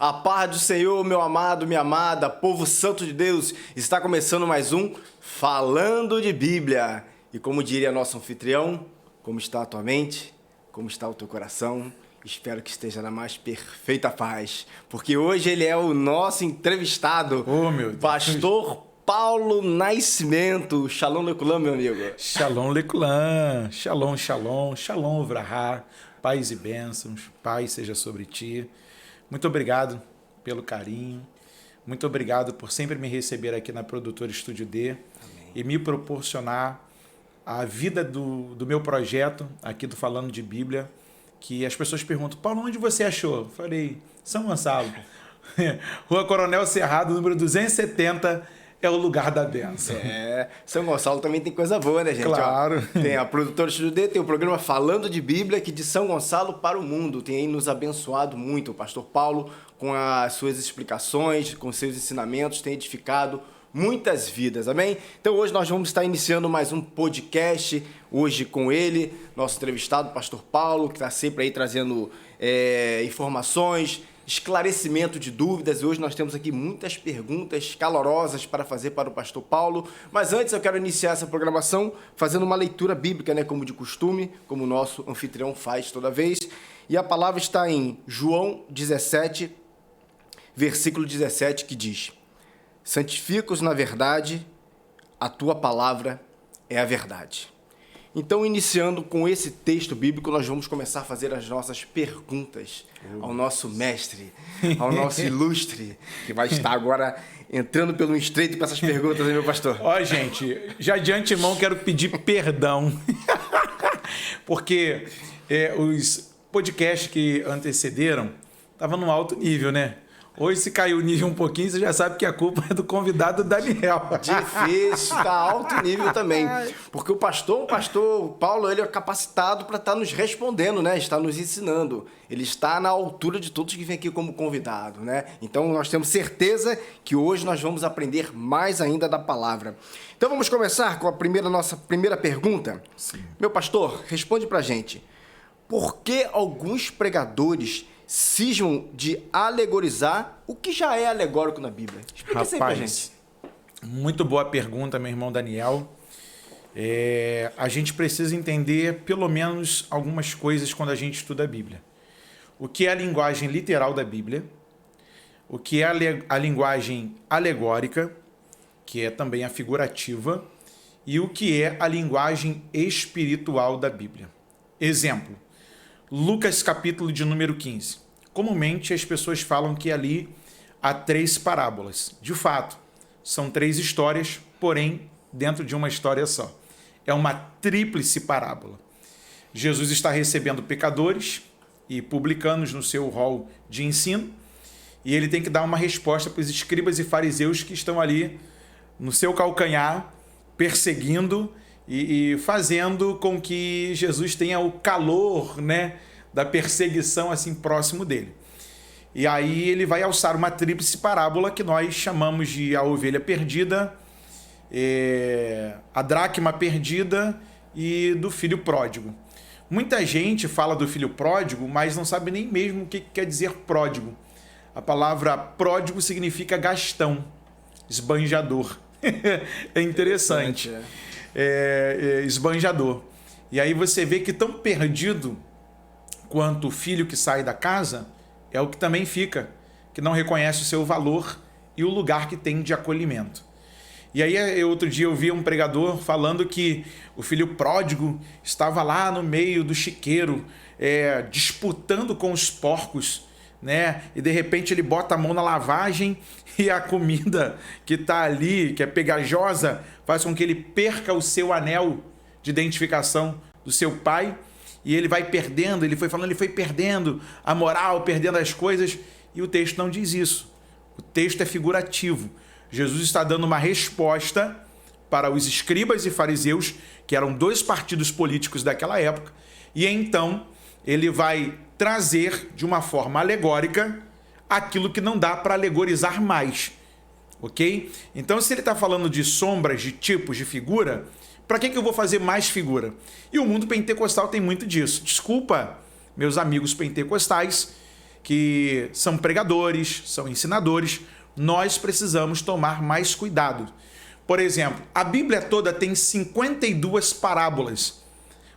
A paz do Senhor, meu amado, minha amada, povo santo de Deus, está começando mais um Falando de Bíblia. E como diria nosso anfitrião, como está a tua mente? Como está o teu coração? Espero que esteja na mais perfeita paz, porque hoje ele é o nosso entrevistado, meu Deus. Pastor Paulo Nascimento. Shalom Lekulam, meu amigo. Shalom Lekulam, shalom, shalom, shalom Vrahá, paz e bênçãos, paz seja sobre ti. Muito obrigado pelo carinho, muito obrigado por sempre me receber aqui na Produtora Estúdio D. Amém. E me proporcionar a vida do meu projeto, aqui do Falando de Bíblia, que as pessoas perguntam, Paulo, onde você achou? Eu falei, São Gonçalo, Rua Coronel Cerrado, número 270, é o lugar da bênção. São Gonçalo também tem coisa boa, né, gente? Claro. Ó, tem a Produtora Estúdio D, tem o programa Falando de Bíblia, que de São Gonçalo para o mundo. Tem aí nos abençoado muito. O pastor Paulo, com as suas explicações, com seus ensinamentos, tem edificado muitas vidas, amém? Então hoje nós vamos estar iniciando mais um podcast, hoje com ele, nosso entrevistado, o pastor Paulo, que está sempre aí trazendo informações, esclarecimento de dúvidas, e hoje nós temos aqui muitas perguntas calorosas para fazer para o pastor Paulo, mas antes eu quero iniciar essa programação fazendo uma leitura bíblica, né, como de costume, como o nosso anfitrião faz toda vez, e a palavra está em João 17, versículo 17, que diz: santifica-os na verdade, a tua palavra é a verdade. Então, iniciando com esse texto bíblico, nós vamos começar a fazer as nossas perguntas ao nosso mestre, ao nosso ilustre, que vai estar agora entrando pelo estreito com essas perguntas, hein, meu pastor? Ó, gente, já de antemão quero pedir perdão, porque os podcasts que antecederam estavam num alto nível, né? Hoje, se caiu o nível um pouquinho, você já sabe que a culpa é do convidado Daniel. Difícil, está alto nível também. Porque o pastor Paulo, ele é capacitado para estar nos respondendo, né? Está nos ensinando. Ele está na altura de todos que vêm aqui como convidado, né? Então, nós temos certeza que hoje nós vamos aprender mais ainda da palavra. Então, vamos começar com nossa primeira pergunta. Sim. Meu pastor, responde para a gente. Por que alguns pregadores cismam de alegorizar o que já é alegórico na Bíblia? Explica isso aí pra gente. Muito boa pergunta, meu irmão Daniel. A gente precisa entender pelo menos algumas coisas quando a gente estuda a Bíblia. O que é a linguagem literal da Bíblia, o que é a linguagem alegórica, que é também a figurativa, e o que é a linguagem espiritual da Bíblia. Exemplo, Lucas capítulo de número 15. Comumente as pessoas falam que ali há 3 parábolas. De fato, são 3 histórias, porém dentro de uma história só. É uma tríplice parábola. Jesus está recebendo pecadores e publicanos no seu rol de ensino, e ele tem que dar uma resposta para os escribas e fariseus que estão ali no seu calcanhar, perseguindo e fazendo com que Jesus tenha o calor, né, da perseguição assim próximo dele. E aí ele vai alçar uma tríplice parábola que nós chamamos de a ovelha perdida, a dracma perdida e do filho pródigo. Muita gente fala do filho pródigo, mas não sabe nem mesmo o que quer dizer pródigo. A palavra pródigo significa gastão, esbanjador. É interessante. Esbanjador. E aí você vê que tão perdido quanto o filho que sai da casa é o que também fica, que não reconhece o seu valor e o lugar que tem de acolhimento. E aí outro dia eu vi um pregador falando que o filho pródigo estava lá no meio do chiqueiro, disputando com os porcos, né? E de repente ele bota a mão na lavagem e a comida que está ali, que é pegajosa, faz com que ele perca o seu anel de identificação do seu pai, e ele vai perdendo, ele foi perdendo a moral, perdendo as coisas, e o texto não diz isso. O texto é figurativo. Jesus está dando uma resposta para os escribas e fariseus, que eram 2 partidos políticos daquela época, e então ele vai trazer de uma forma alegórica aquilo que não dá para alegorizar mais, ok? Então, se ele está falando de sombras, de tipos, de figura, para que eu vou fazer mais figura? E o mundo pentecostal tem muito disso. Desculpa, meus amigos pentecostais, que são pregadores, são ensinadores, nós precisamos tomar mais cuidado. Por exemplo, a Bíblia toda tem 52 parábolas.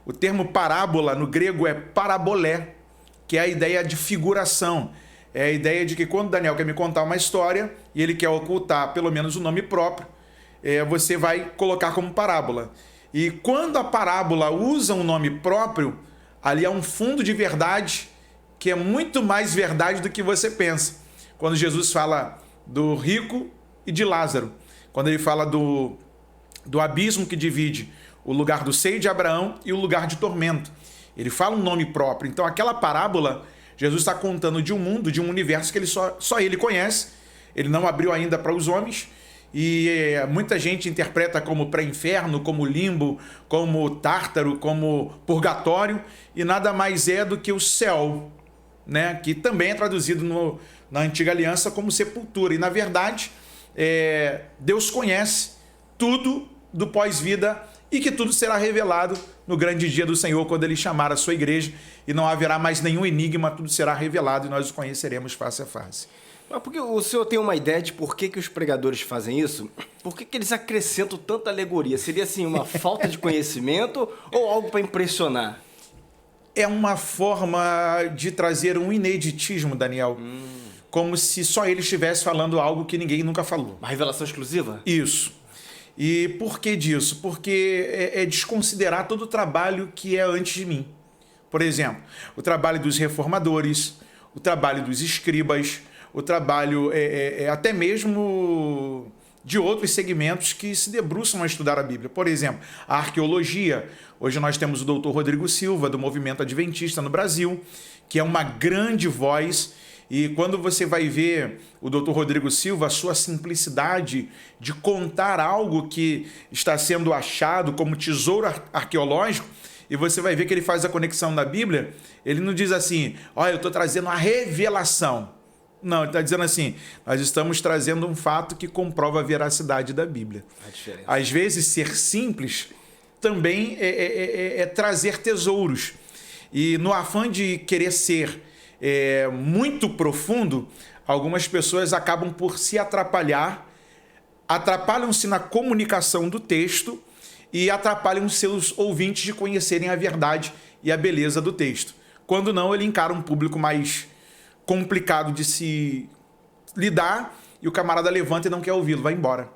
O termo parábola no grego é parabolé, que é a ideia de figuração. É a ideia de que quando Daniel quer me contar uma história e ele quer ocultar pelo menos o nome próprio, você vai colocar como parábola. E quando a parábola usa um nome próprio, ali há um fundo de verdade que é muito mais verdade do que você pensa. Quando Jesus fala do rico e de Lázaro, quando ele fala do abismo que divide o lugar do seio de Abraão e o lugar de tormento, ele fala um nome próprio. Então aquela parábola, Jesus está contando de um mundo, de um universo que ele só ele conhece, ele não abriu ainda para os homens, e muita gente interpreta como pré-inferno, como limbo, como tártaro, como purgatório, e nada mais é do que o céu, né? Que também é traduzido na Antiga Aliança como sepultura. E na verdade, Deus conhece tudo do pós-vida e que tudo será revelado no grande dia do Senhor, quando ele chamar a sua igreja, e não haverá mais nenhum enigma, tudo será revelado e nós o conheceremos face a face. Mas porque o senhor tem uma ideia de por que os pregadores fazem isso? Por que eles acrescentam tanta alegoria? Seria assim uma falta de conhecimento ou algo para impressionar? É uma forma de trazer um ineditismo, Daniel. Como se só ele estivesse falando algo que ninguém nunca falou. Uma revelação exclusiva? Isso. E por que disso? Porque é desconsiderar todo o trabalho que é antes de mim. Por exemplo, o trabalho dos reformadores, o trabalho dos escribas, o trabalho até mesmo de outros segmentos que se debruçam a estudar a Bíblia. Por exemplo, a arqueologia. Hoje nós temos o Dr. Rodrigo Silva, do Movimento Adventista no Brasil, que é uma grande voz. E quando você vai ver o Dr. Rodrigo Silva, a sua simplicidade de contar algo que está sendo achado como tesouro arqueológico, e você vai ver que ele faz a conexão da Bíblia, ele não diz assim, olha, eu estou trazendo a revelação. Não, ele está dizendo assim, nós estamos trazendo um fato que comprova a veracidade da Bíblia. Às vezes, ser simples também é trazer tesouros. E no afã de querer ser muito profundo, algumas pessoas acabam por se atrapalhar, atrapalham-se na comunicação do texto e atrapalham seus ouvintes de conhecerem a verdade e a beleza do texto. Quando não, ele encara um público mais complicado de se lidar e o camarada levanta e não quer ouvi-lo, vai embora.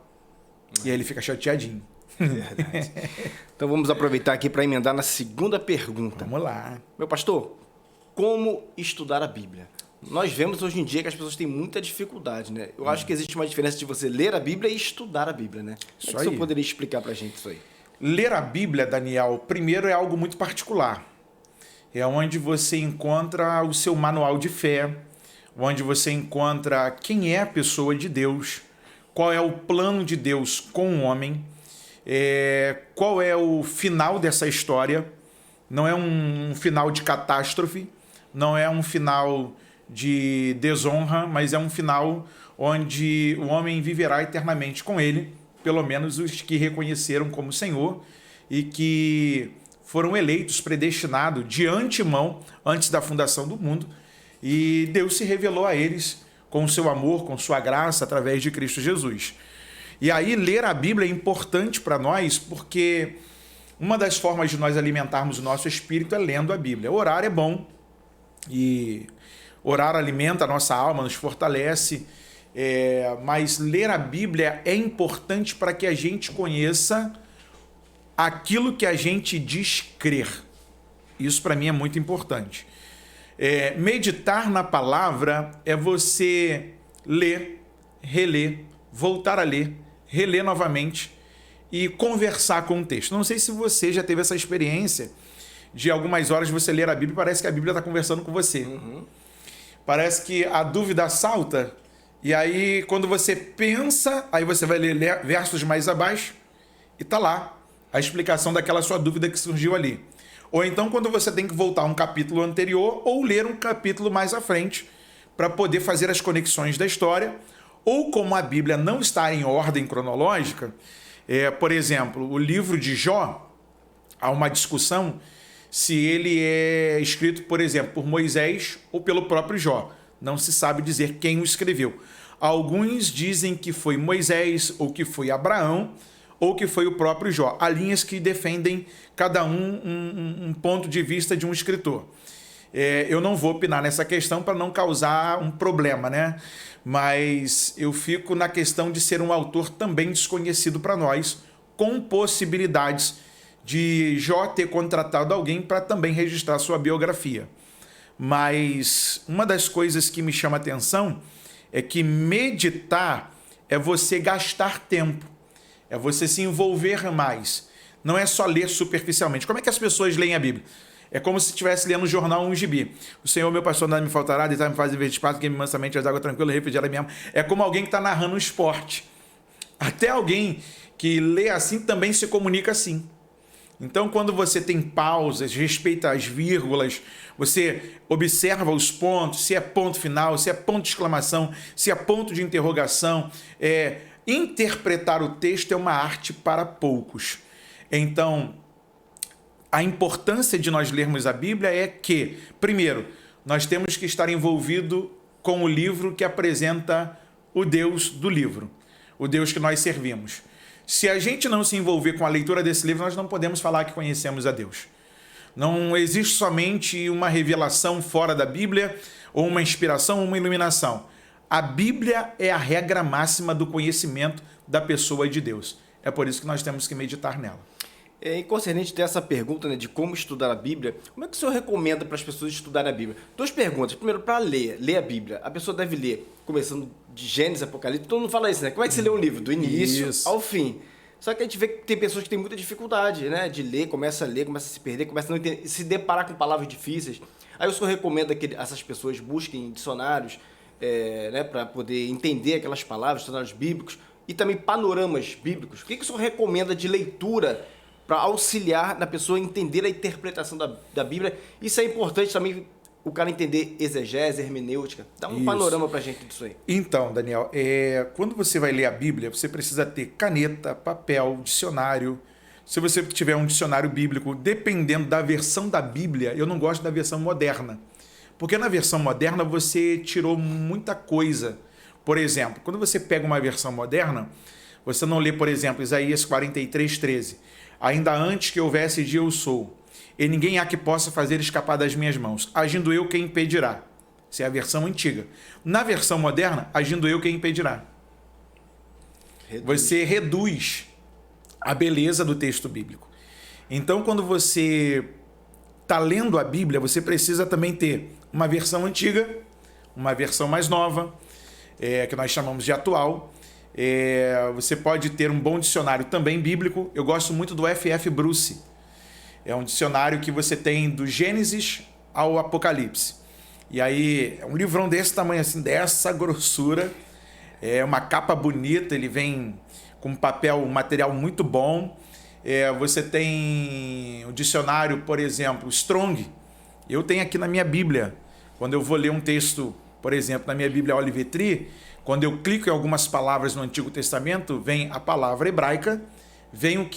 E aí ele fica chateadinho. Verdade. Então vamos aproveitar aqui para emendar na segunda pergunta. Vamos lá. Meu pastor, como estudar a Bíblia? Nós vemos hoje em dia que as pessoas têm muita dificuldade, né? Eu acho que existe uma diferença de você ler a Bíblia e estudar a Bíblia, né? Isso Como é que o senhor poderia explicar para a gente isso aí? Ler a Bíblia, Daniel, primeiro é algo muito particular. É onde você encontra o seu manual de fé, onde você encontra quem é a pessoa de Deus, qual é o plano de Deus com o homem, qual é o final dessa história. Não é um final de catástrofe, não é um final de desonra, mas é um final onde o homem viverá eternamente com ele, pelo menos os que reconheceram como Senhor e que foram eleitos, predestinados de antemão, antes da fundação do mundo, e Deus se revelou a eles com o seu amor, com sua graça, através de Cristo Jesus. E aí ler a Bíblia é importante para nós, porque uma das formas de nós alimentarmos o nosso espírito é lendo a Bíblia. Orar é bom, e orar alimenta a nossa alma, nos fortalece, mas ler a Bíblia é importante para que a gente conheça aquilo que a gente diz crer. Isso para mim é muito importante. Meditar na palavra é você ler, reler, voltar a ler, reler novamente e conversar com o texto. Não sei se você já teve essa experiência de algumas horas você ler a Bíblia e parece que a Bíblia está conversando com você. Parece que a dúvida salta e aí quando você pensa, aí você vai ler versos mais abaixo e está lá a explicação daquela sua dúvida que surgiu ali. Ou então quando você tem que voltar a um capítulo anterior ou ler um capítulo mais à frente para poder fazer as conexões da história, ou como a Bíblia não está em ordem cronológica, por exemplo, o livro de Jó, há uma discussão se ele é escrito, por exemplo, por Moisés ou pelo próprio Jó. Não se sabe dizer quem o escreveu. Alguns dizem que foi Moisés, ou que foi Abraão, ou que foi o próprio Jó. Há linhas que defendem cada um ponto de vista de um escritor. Eu não vou opinar nessa questão para não causar um problema, né? Mas eu fico na questão de ser um autor também desconhecido para nós, com possibilidades de Jó ter contratado alguém para também registrar sua biografia. Mas uma das coisas que me chama a atenção é que meditar é você gastar tempo, é você se envolver mais. Não é só ler superficialmente. Como é que as pessoas leem a Bíblia? É como se estivesse lendo um jornal ou um gibi. O Senhor, meu pastor, nada me faltará, deitar me faz viver de espaço, que me mansamente as águas tranquilas, refrigera minha alma. É como alguém que está narrando um esporte. Até alguém que lê assim também se comunica assim. Então, quando você tem pausas, respeita as vírgulas, você observa os pontos, se é ponto final, se é ponto de exclamação, se é ponto de interrogação. Interpretar o texto é uma arte para poucos. Então, a importância de nós lermos a Bíblia é que, primeiro, nós temos que estar envolvido com o livro que apresenta o Deus do livro, o Deus que nós servimos. Se a gente não se envolver com a leitura desse livro, nós não podemos falar que conhecemos a Deus. Não existe somente uma revelação fora da Bíblia, ou uma inspiração, ou uma iluminação. A Bíblia é a regra máxima do conhecimento da pessoa de Deus. É por isso que nós temos que meditar nela. E concernente dessa pergunta, né, de como estudar a Bíblia, como é que o senhor recomenda para as pessoas estudarem a Bíblia? Duas perguntas. Primeiro, para ler a Bíblia, a pessoa deve ler, começando de Gênesis, Apocalipse, todo mundo fala isso, né? Como é que você lê um livro? Do início ao fim. Só que a gente vê que tem pessoas que têm muita dificuldade, né, de ler, começa a se perder, começa a não entender, se deparar com palavras difíceis. Aí o senhor recomenda que essas pessoas busquem dicionários, né, para poder entender aquelas palavras, dicionários bíblicos, e também panoramas bíblicos. O que o senhor recomenda de leitura para auxiliar na pessoa a entender a interpretação da Bíblia? Isso é importante também, o cara entender exegese, hermenêutica. Dá um panorama para a gente disso aí. Então, Daniel, quando você vai ler a Bíblia, você precisa ter caneta, papel, dicionário. Se você tiver um dicionário bíblico, dependendo da versão da Bíblia, eu não gosto da versão moderna. Porque na versão moderna você tirou muita coisa. Por exemplo, quando você pega uma versão moderna, você não lê, por exemplo, Isaías 43:13. Ainda antes que houvesse dia eu sou, e ninguém há que possa fazer escapar das minhas mãos. Agindo eu, quem impedirá? Essa é a versão antiga. Na versão moderna, agindo eu, quem impedirá? Você reduz a beleza do texto bíblico. Então, quando você está lendo a Bíblia, você precisa também ter uma versão antiga, uma versão mais nova, que nós chamamos de atual. Você pode ter um bom dicionário também bíblico. Eu gosto muito do F.F. Bruce. É um dicionário que você tem do Gênesis ao Apocalipse. E aí, é um livrão desse tamanho, assim, dessa grossura. É uma capa bonita, ele vem com um material muito bom. Você tem o dicionário, por exemplo, Strong. Eu tenho aqui na minha Bíblia. Quando eu vou ler um texto, por exemplo, na minha Bíblia Olive Tree, quando eu clico em algumas palavras no Antigo Testamento, vem a palavra hebraica, vem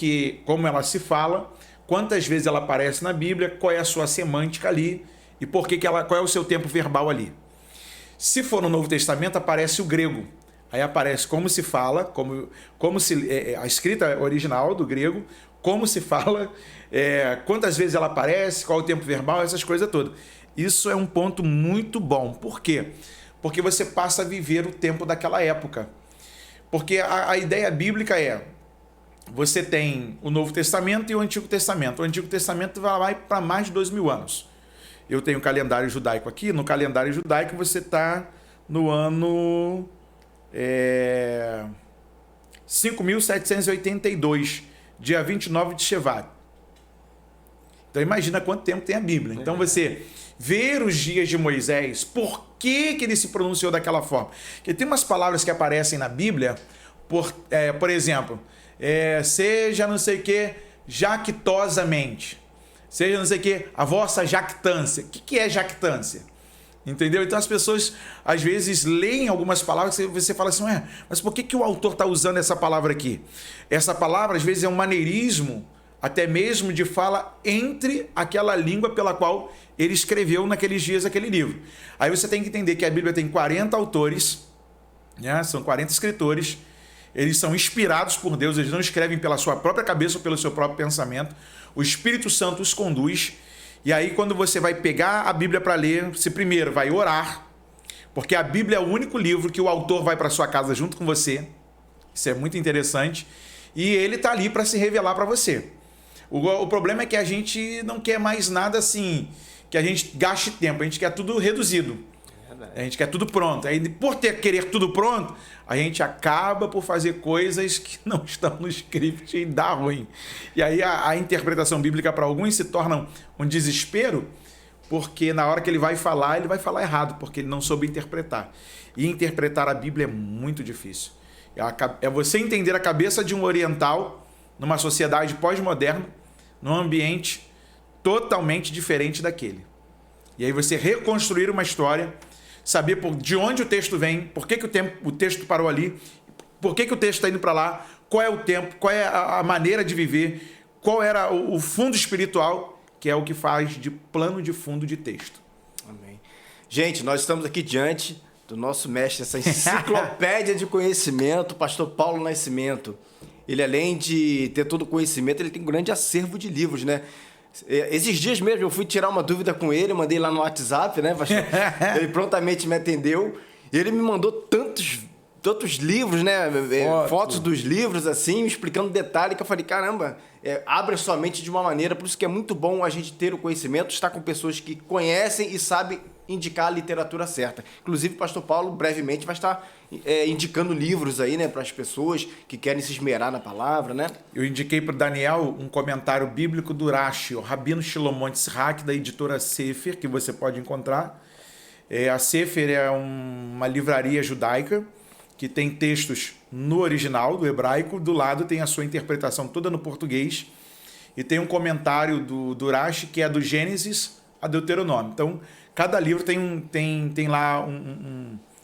como ela se fala, quantas vezes ela aparece na Bíblia, qual é a sua semântica ali e qual é o seu tempo verbal ali. Se for no Novo Testamento, aparece o grego. Aí aparece como se fala, como se a escrita original do grego, como se fala, quantas vezes ela aparece, qual é o tempo verbal, essas coisas todas. Isso é um ponto muito bom. Por quê? Porque você passa a viver o tempo daquela época. Porque a ideia bíblica você tem o Novo Testamento e o Antigo Testamento. O Antigo Testamento vai para mais de 2000 anos. Eu tenho o calendário judaico aqui. No calendário judaico você está no ano 5.782, dia 29 de Shevat. Então imagina quanto tempo tem a Bíblia. Então você ver os dias de Moisés, por que ele se pronunciou daquela forma? Porque tem umas palavras que aparecem na Bíblia, por exemplo, seja não sei o que, jactosamente. Seja não sei o que, a vossa jactância. O que é jactância? Entendeu? Então as pessoas às vezes leem algumas palavras e você fala assim, mas por que o autor está usando essa palavra aqui? Essa palavra às vezes é um maneirismo até mesmo de fala entre aquela língua pela qual ele escreveu naqueles dias aquele livro. Aí você tem que entender que a Bíblia tem 40 autores, né? São 40 escritores, eles são inspirados por Deus, eles não escrevem pela sua própria cabeça ou pelo seu próprio pensamento, o Espírito Santo os conduz, e aí quando você vai pegar a Bíblia para ler, você primeiro vai orar, porque a Bíblia é o único livro que o autor vai para sua casa junto com você, isso é muito interessante, e ele está ali para se revelar para você. O problema é que a gente não quer mais nada assim, que a gente gaste tempo, a gente quer tudo reduzido. A gente quer tudo pronto. Aí, por querer tudo pronto, a gente acaba por fazer coisas que não estão no script e dá ruim. E aí a interpretação bíblica para alguns se torna um desespero, porque na hora que ele vai falar errado, porque ele não soube interpretar. E interpretar a Bíblia é muito difícil. É você entender a cabeça de um oriental numa sociedade pós-moderna, num ambiente totalmente diferente daquele. E aí você reconstruir uma história, saber de onde o texto vem, por que o texto parou ali, por que o texto está indo para lá, qual é o tempo, qual é a maneira de viver, qual era o fundo espiritual, que é o que faz de plano de fundo de texto. Amém. Gente, nós estamos aqui diante do nosso mestre, essa enciclopédia de conhecimento, pastor Paulo Nascimento. Ele, além de ter todo o conhecimento, ele tem um grande acervo de livros, né? Esses dias mesmo eu fui tirar uma dúvida com ele, mandei lá no WhatsApp, né, pastor? Ele prontamente me atendeu e ele me mandou tantos livros, né? Fotos dos livros, assim, explicando detalhe, que eu falei, caramba, abre a sua mente de uma maneira, por isso que é muito bom a gente ter o conhecimento, estar com pessoas que conhecem e sabem indicar a literatura certa. Inclusive, o pastor Paulo brevemente vai estar indicando livros aí, né, para as pessoas que querem se esmerar na palavra, né? Eu indiquei para o Daniel um comentário bíblico do Rashi, o Rabino Shlomo Tzhak, da editora Sefer, que você pode encontrar. A Sefer é uma livraria judaica que tem textos no original, do hebraico, do lado tem a sua interpretação toda no português, e tem um comentário do Rashi que é do Gênesis a Deuteronômio. Então, cada livro tem lá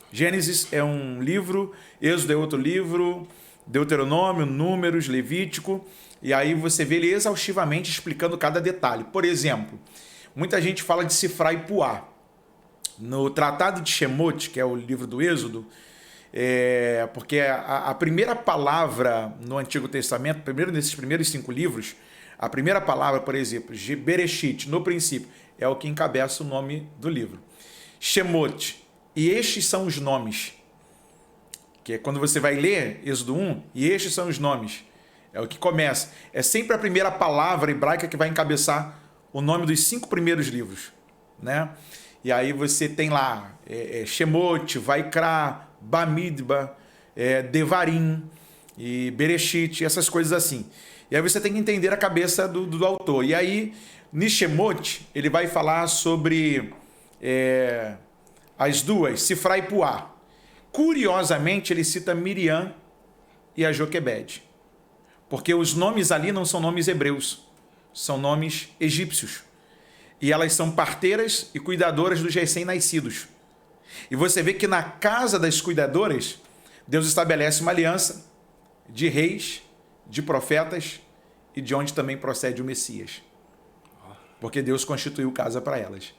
Gênesis é um livro, Êxodo é outro livro, Deuteronômio, Números, Levítico, e aí você vê ele exaustivamente explicando cada detalhe. Por exemplo, muita gente fala de Sifra e Puá. No Tratado de Shemot, que é o livro do Êxodo, porque a primeira palavra no Antigo Testamento, nesses primeiros 5 livros, a primeira palavra, por exemplo, Bereshit, no princípio, é o que encabeça o nome do livro. Shemot, e estes são os nomes. Que é quando você vai ler Êxodo 1, e estes são os nomes. É o que começa. É sempre a primeira palavra hebraica que vai encabeçar o nome dos 5 primeiros livros, né? E aí você tem lá Shemot, Vaikra, Bamidba, Devarim, e Bereshit, essas coisas assim. E aí você tem que entender a cabeça do autor. E aí, Nishemot, ele vai falar sobre as duas, Sifra e Puá. Curiosamente, ele cita Miriam e a Joquebede. Porque os nomes ali não são nomes hebreus, são nomes egípcios. E elas são parteiras e cuidadoras dos recém-nascidos. E você vê que na casa das cuidadoras, Deus estabelece uma aliança de reis, de profetas e de onde também procede o Messias. Porque Deus constituiu casa para elas.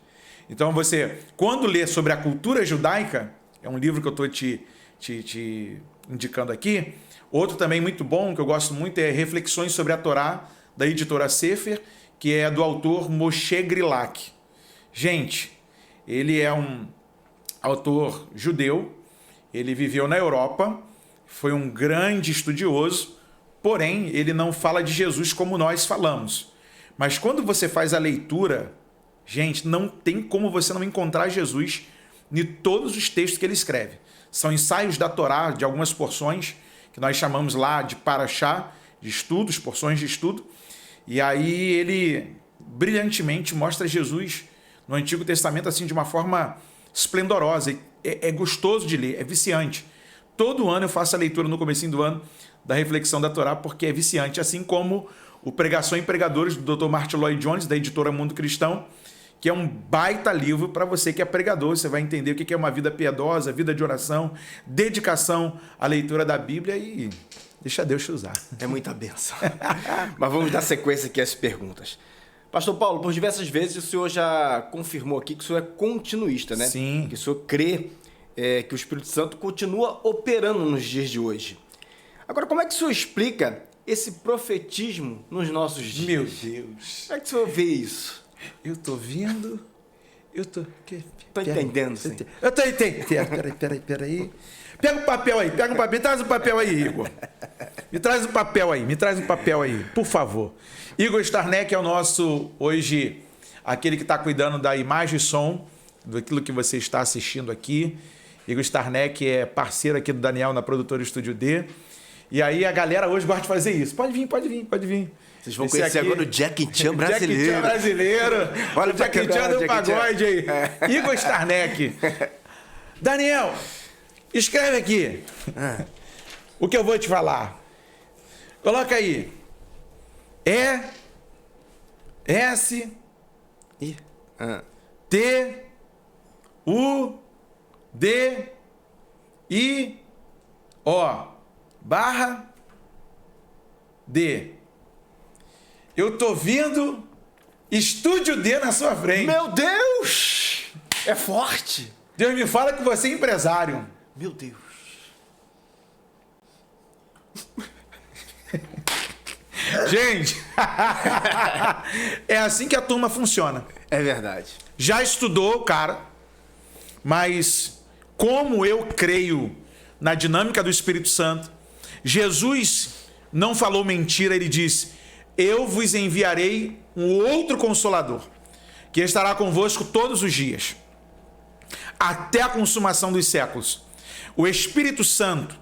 Então você, quando lê sobre a cultura judaica, é um livro que eu estou te indicando aqui. Outro também muito bom, que eu gosto muito, é Reflexões sobre a Torá, da editora Sefer, que é do autor Moshe Grilak. Gente, ele é um autor judeu, ele viveu na Europa, foi um grande estudioso, porém, ele não fala de Jesus como nós falamos. Mas quando você faz a leitura, gente, não tem como você não encontrar Jesus em todos os textos que ele escreve. São ensaios da Torá, de algumas porções, que nós chamamos lá de paraxá, de estudos, porções de estudo. E aí ele brilhantemente mostra Jesus no Antigo Testamento assim de uma forma esplendorosa. É gostoso de ler, é viciante. Todo ano eu faço a leitura no comecinho do ano da reflexão da Torá, porque é viciante, assim como o Pregação e Pregadores, do Dr. Martin Lloyd Jones, da editora Mundo Cristão, que é um baita livro para você que é pregador. Você vai entender o que é uma vida piedosa, vida de oração, dedicação à leitura da Bíblia, e Deixa Deus te usar. É muita bênção. Mas vamos dar sequência aqui às perguntas. Pastor Paulo, por diversas vezes o senhor já confirmou aqui que o senhor é continuista, né? Sim. Que o senhor crê que o Espírito Santo continua operando nos dias de hoje. Agora, como é que o senhor explica esse profetismo nos nossos dias? Meu Deus. Como é que o senhor vê isso? Eu tô vendo... Eu tô... Tô entendendo, sim. Eu tô entendendo. Peraí. Pega o papel aí, me traz o papel aí, Igor. Me traz o papel aí, por favor. Igor Starneck é o nosso, hoje, aquele que está cuidando da imagem e som, daquilo que você está assistindo aqui. Igor Starneck é parceiro aqui do Daniel na Produtora Estúdio D. E aí a galera hoje gosta de fazer isso. Pode vir. Vocês vão conhecer agora o Jackie Chan brasileiro. Jackie Chan brasileiro. Olha o Jackie Chan do pagode aí. Igor Starneck. Daniel, escreve aqui o que eu vou te falar. Coloca aí. S T U D I O barra D. Eu tô vindo Estúdio D na sua frente. Meu Deus! É forte! Deus me fala que você é empresário. Meu Deus! Gente, é assim que a turma funciona. É verdade. Já estudou o cara, mas como eu creio na dinâmica do Espírito Santo, Jesus não falou mentira, ele disse: eu vos enviarei um outro Consolador, que estará convosco todos os dias, até a consumação dos séculos. O Espírito Santo,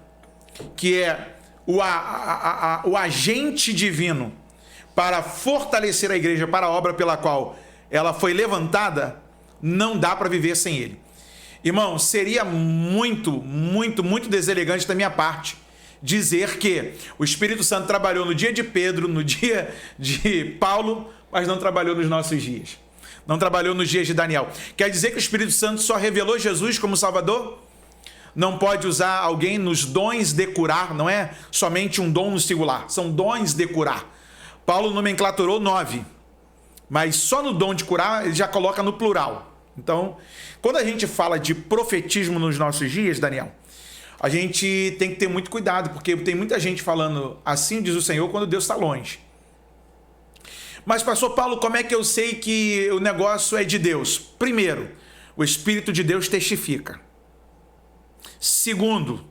que é o agente divino para fortalecer a igreja para a obra pela qual ela foi levantada, não dá para viver sem ele. Irmão, seria muito deselegante da minha parte dizer que o Espírito Santo trabalhou no dia de Pedro, no dia de Paulo, mas não trabalhou nos nossos dias. Não trabalhou nos dias de Daniel. Quer dizer que o Espírito Santo só revelou Jesus como Salvador? Não pode usar alguém nos dons de curar, não é somente um dom no singular, são dons de curar. Paulo nomenclaturou 9, mas só no dom de curar ele já coloca no plural. Então, quando a gente fala de profetismo nos nossos dias, Daniel, a gente tem que ter muito cuidado, porque tem muita gente falando assim diz o Senhor quando Deus está longe. Mas, pastor Paulo, como é que eu sei que o negócio é de Deus? Primeiro, o Espírito de Deus testifica. Segundo,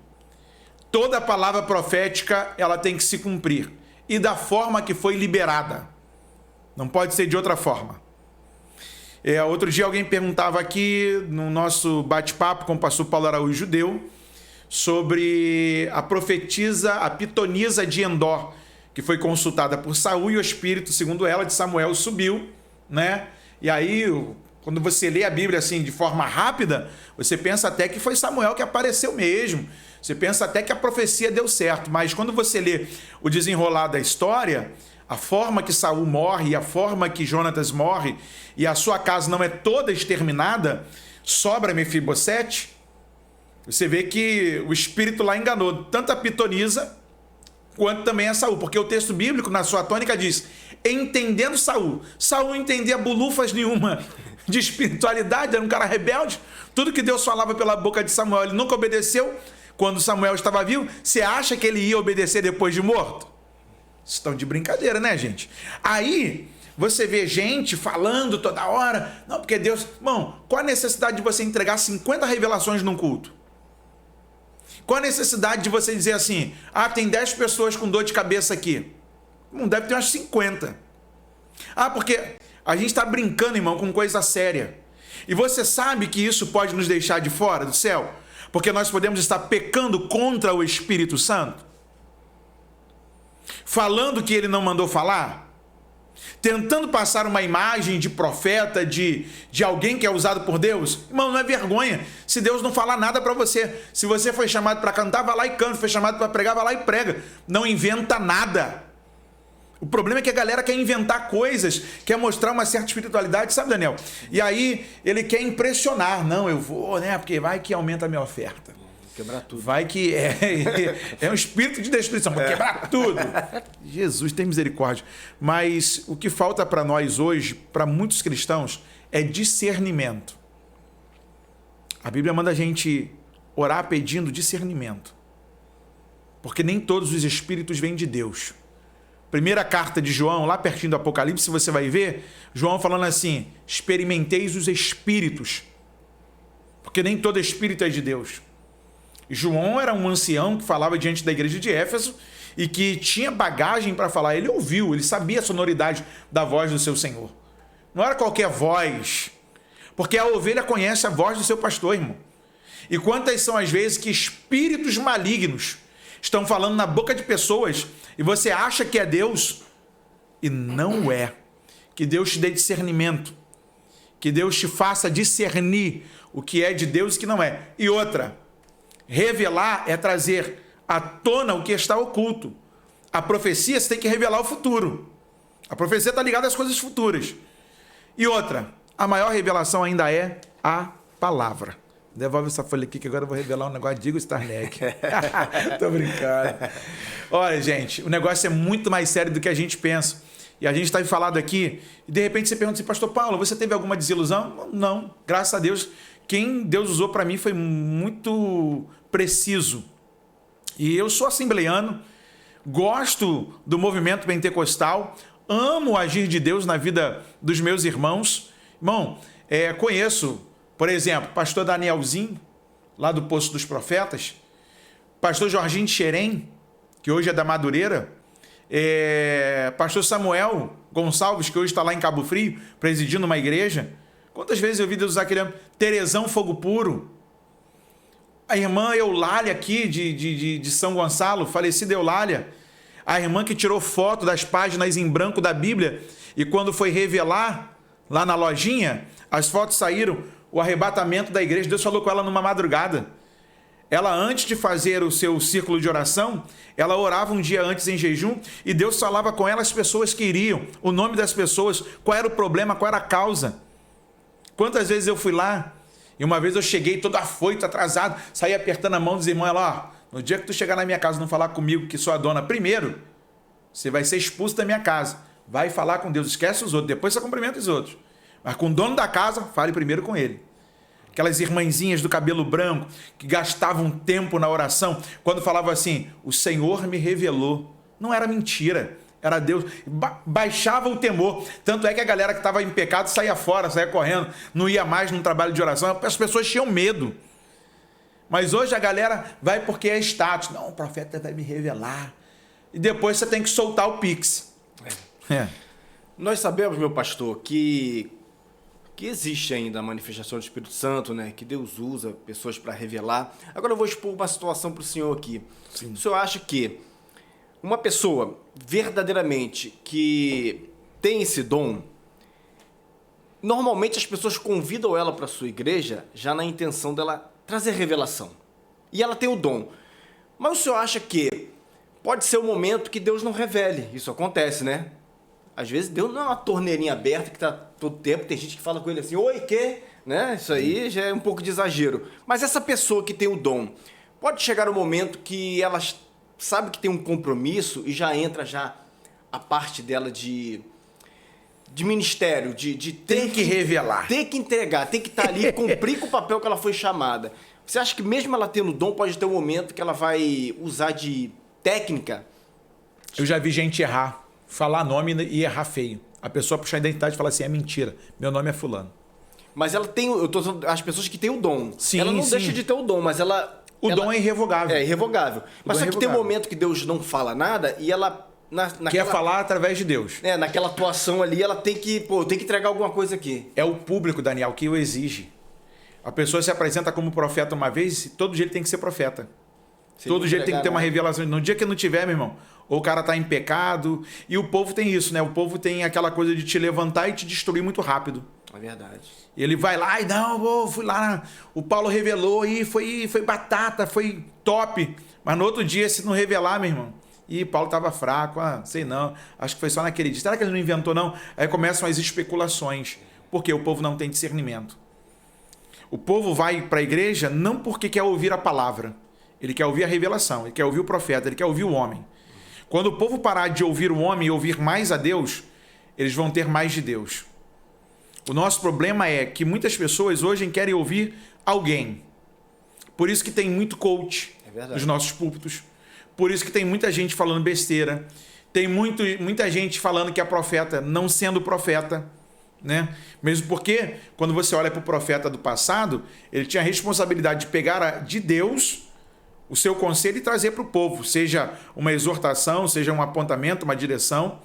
toda palavra profética ela tem que se cumprir, e da forma que foi liberada. Não pode ser de outra forma. Outro dia alguém perguntava aqui no nosso bate-papo com o pastor Paulo Araújo Judeu sobre a profetisa, a pitonisa de Endor, que foi consultada por Saul e o espírito, segundo ela, de Samuel subiu, né? E aí, quando você lê a Bíblia assim de forma rápida, você pensa até que foi Samuel que apareceu mesmo. Você pensa até que a profecia deu certo, mas quando você lê o desenrolar da história, a forma que Saul morre, a forma que Jonatas morre, e a sua casa não é toda exterminada, sobra Mefibosete, você vê que o espírito lá enganou tanto a pitonisa quanto também a Saul, porque o texto bíblico, na sua tônica, diz: entendendo Saul não entendia bulufas nenhuma de espiritualidade, era um cara rebelde, tudo que Deus falava pela boca de Samuel, ele nunca obedeceu. Quando Samuel estava vivo, você acha que ele ia obedecer depois de morto? Estão de brincadeira, né, gente? Aí você vê gente falando toda hora, não, porque Deus... Irmão, qual a necessidade de você entregar 50 revelações num culto? Qual a necessidade de você dizer assim, tem 10 pessoas com dor de cabeça aqui? Não deve ter umas 50. Porque a gente está brincando, irmão, com coisa séria. E você sabe que isso pode nos deixar de fora do céu? Porque nós podemos estar pecando contra o Espírito Santo? Falando que ele não mandou falar? Tentando passar uma imagem de profeta, de alguém que é usado por Deus? Irmão, não é vergonha se Deus não falar nada para você. Se você foi chamado para cantar, vai lá e canta. Foi chamado para pregar, vai lá e prega. Não inventa nada. O problema é que a galera quer inventar coisas, quer mostrar uma certa espiritualidade, sabe, Daniel? E aí ele quer impressionar. Não, eu vou, né? Porque vai que aumenta a minha oferta. Quebrar tudo. Vai que é um espírito de destruição, vai quebrar tudo. Jesus, tem misericórdia. Mas o que falta para nós hoje, para muitos cristãos, é discernimento. A Bíblia manda a gente orar pedindo discernimento. Porque nem todos os espíritos vêm de Deus. Primeira carta de João, lá pertinho do Apocalipse, você vai ver João falando assim: experimenteis os espíritos. Porque nem todo espírito é de Deus. João era um ancião que falava diante da igreja de Éfeso e que tinha bagagem para falar. Ele ouviu, ele sabia a sonoridade da voz do seu Senhor. Não era qualquer voz. Porque a ovelha conhece a voz do seu pastor, irmão. E quantas são as vezes que espíritos malignos estão falando na boca de pessoas e você acha que é Deus e não é. Que Deus te dê discernimento. Que Deus te faça discernir o que é de Deus e o que não é. E outra, revelar é trazer à tona o que está oculto. A profecia, você tem que revelar o futuro. A profecia está ligada às coisas futuras. E outra, a maior revelação ainda é a palavra. Devolve essa folha aqui que agora eu vou revelar um negócio. Diga o Starneck. Tô brincando. Olha, gente, o negócio é muito mais sério do que a gente pensa. E a gente está falando aqui, e de repente você pergunta assim: pastor Paulo, você teve alguma desilusão? Não, graças a Deus. Quem Deus usou para mim foi muito preciso. E eu sou assembleiano, gosto do movimento pentecostal, amo o agir de Deus na vida dos meus irmãos. Irmão, conheço, por exemplo, pastor Danielzinho, lá do Poço dos Profetas, pastor Jorginho de Xerém, que hoje é da Madureira, pastor Samuel Gonçalves, que hoje está lá em Cabo Frio, presidindo uma igreja. Quantas vezes eu vi Deus usar aquele nome? Terezão Fogo Puro. A irmã Eulália aqui de São Gonçalo, falecida Eulália. A irmã que tirou foto das páginas em branco da Bíblia e quando foi revelar lá na lojinha, as fotos saíram, o arrebatamento da igreja. Deus falou com ela numa madrugada. Ela, antes de fazer o seu círculo de oração, ela orava um dia antes em jejum e Deus falava com ela as pessoas que iriam, o nome das pessoas, qual era o problema, qual era a causa. Quantas vezes eu fui lá e uma vez eu cheguei todo afoito, atrasado, saí apertando a mão dos irmãos, ela, no dia que tu chegar na minha casa e não falar comigo que sou a dona, primeiro, você vai ser expulso da minha casa. Vai falar com Deus, esquece os outros, depois você cumprimenta os outros. Mas com o dono da casa, fale primeiro com ele. Aquelas irmãzinhas do cabelo branco, que gastavam tempo na oração, quando falavam assim, o Senhor me revelou. Não era mentira, era Deus. Baixava o temor. Tanto é que a galera que estava em pecado saía fora, saía correndo, não ia mais no trabalho de oração. As pessoas tinham medo. Mas hoje a galera vai porque é status. Não, o profeta vai me revelar. E depois você tem que soltar o Pix. Nós sabemos, meu pastor, que existe ainda a manifestação do Espírito Santo, né? Que Deus usa pessoas para revelar. Agora eu vou expor uma situação para o senhor aqui. Sim. O senhor acha que uma pessoa verdadeiramente que tem esse dom, normalmente as pessoas convidam ela para sua igreja já na intenção dela trazer revelação. E ela tem o dom. Mas o senhor acha que pode ser o momento que Deus não revele? Isso acontece, né? Às vezes Deus não é uma torneirinha aberta que está todo tempo, tem gente que fala com ele assim, oi, que? Né? Isso aí já é um pouco de exagero. Mas essa pessoa que tem o dom, pode chegar um momento que ela sabe que tem um compromisso e já entra a parte dela de ministério, de ter que revelar. Ter que entregar, tem que estar ali, cumprir com o papel que ela foi chamada. Você acha que mesmo ela tendo dom, pode ter um momento que ela vai usar de técnica? Eu já vi gente errar. Falar nome e errar feio. A pessoa puxar a identidade e falar assim, é mentira, meu nome é fulano. Mas ela tem, eu tô falando, as pessoas que têm o dom. Sim, ela não deixa de ter o dom, mas ela... dom é irrevogável. É irrevogável. Mas só que tem um momento que Deus não fala nada e ela... Quer falar através de Deus. Naquela atuação ali, ela tem que... Pô, eu tenho que entregar alguma coisa aqui. É o público, Daniel, que o exige. A pessoa se apresenta como profeta uma vez, todo dia ele tem que ser profeta. Todo dia tem que ter uma revelação. No dia que não tiver, meu irmão, ou o cara está em pecado. E o povo tem isso, né? O povo tem aquela coisa de te levantar e te destruir muito rápido. É verdade. Ele vai lá e não, fui lá, o Paulo revelou e foi batata, foi top. Mas no outro dia, se não revelar, meu irmão, Paulo estava fraco, sei não, acho que foi só naquele dia. Será que ele não inventou, não? Aí começam as especulações. Porque o povo não tem discernimento. O povo vai para a igreja não porque quer ouvir a palavra, Ele quer ouvir a revelação, ele quer ouvir o profeta, ele quer ouvir o homem. Quando o povo parar de ouvir o homem e ouvir mais a Deus, eles vão ter mais de Deus. O nosso problema é que muitas pessoas hoje querem ouvir alguém. Por isso que tem muito coach nos nossos púlpitos. Por isso que tem muita gente falando besteira. Tem muita gente falando que é profeta, não sendo profeta. Né? Mesmo porque, quando você olha para o profeta do passado, ele tinha a responsabilidade de pegar de Deus o seu conselho e trazer para o povo. Seja uma exortação, seja um apontamento, uma direção.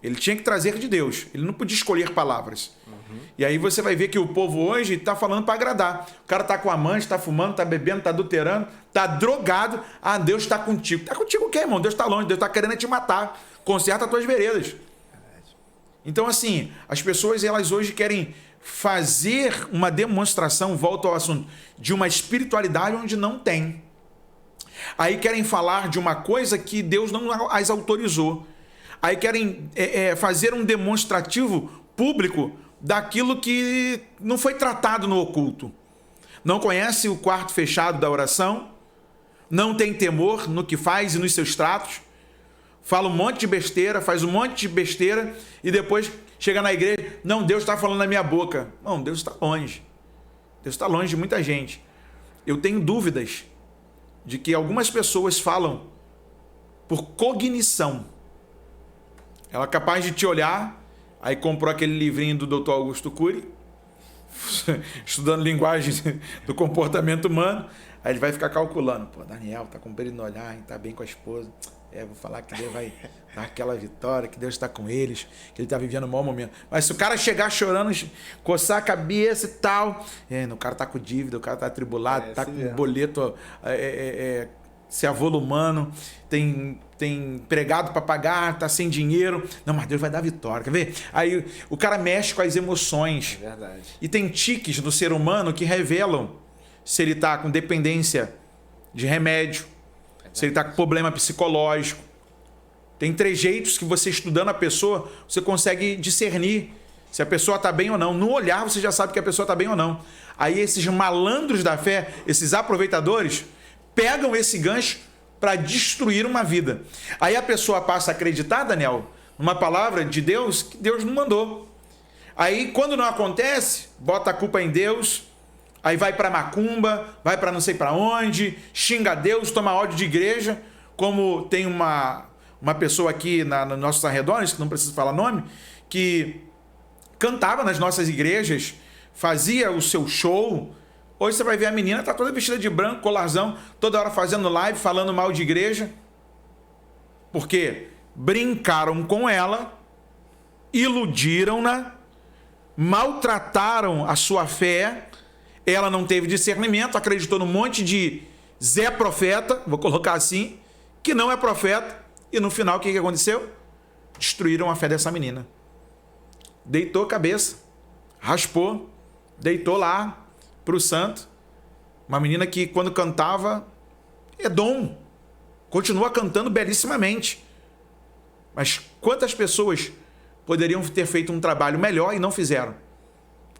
Ele tinha que trazer de Deus. Ele não podia escolher palavras. E aí você vai ver que o povo hoje está falando para agradar. O cara está com amante, está fumando, está bebendo, está adulterando, está drogado. Ah, Deus está contigo. Está contigo o quê, irmão? Deus está longe, Deus está querendo te matar. Conserta as tuas veredas. Então, assim, as pessoas elas hoje querem fazer uma demonstração, volto ao assunto, de uma espiritualidade onde não tem. Aí querem falar de uma coisa que Deus não as autorizou. Aí querem fazer um demonstrativo público daquilo que não foi tratado no oculto. Não conhece o quarto fechado da oração, não tem temor no que faz e nos seus tratos, fala um monte de besteira, faz um monte de besteira e depois chega na igreja, não, Deus está falando na minha boca. Não, Deus está longe. Deus está longe de muita gente. Eu tenho dúvidas de que algumas pessoas falam por cognição. Ela é capaz de te olhar, aí comprou aquele livrinho do Dr. Augusto Cury, estudando linguagem do comportamento humano, aí ele vai ficar calculando. Pô, Daniel tá com brilho no olhar, tá bem com a esposa. Vou falar que Deus vai dar aquela vitória, que Deus está com eles, que ele está vivendo um mau momento. Mas se o cara chegar chorando, coçar a cabeça e tal, o cara tá com dívida, o cara tá atribulado, tá com boleto se avolumando, tem empregado para pagar, tá sem dinheiro. Não, mas Deus vai dar vitória, quer ver? Aí o cara mexe com as emoções. É verdade. E tem tiques no ser humano que revelam se ele tá com dependência de remédio, se ele está com problema psicológico. Tem trejeitos que você, estudando a pessoa, você consegue discernir se a pessoa está bem ou não. No olhar você já sabe que a pessoa está bem ou não. Aí esses malandros da fé, esses aproveitadores, pegam esse gancho para destruir uma vida. Aí a pessoa passa a acreditar, Daniel, numa palavra de Deus que Deus não mandou. Aí quando não acontece, bota a culpa em Deus. Aí vai para macumba, vai para não sei para onde, xinga Deus, toma ódio de igreja, como tem uma pessoa aqui nos nossos arredores, que não preciso falar nome, que cantava nas nossas igrejas, fazia o seu show. Hoje você vai ver a menina, tá toda vestida de branco, colarzão, toda hora fazendo live, falando mal de igreja. Porque brincaram com ela, iludiram-na, maltrataram a sua fé. Ela não teve discernimento, acreditou num monte de Zé Profeta, vou colocar assim, que não é profeta. E no final, o que aconteceu? Destruíram a fé dessa menina. Deitou a cabeça, raspou, deitou lá para o santo. Uma menina que, quando cantava, é dom. Continua cantando belíssimamente. Mas quantas pessoas poderiam ter feito um trabalho melhor e não fizeram?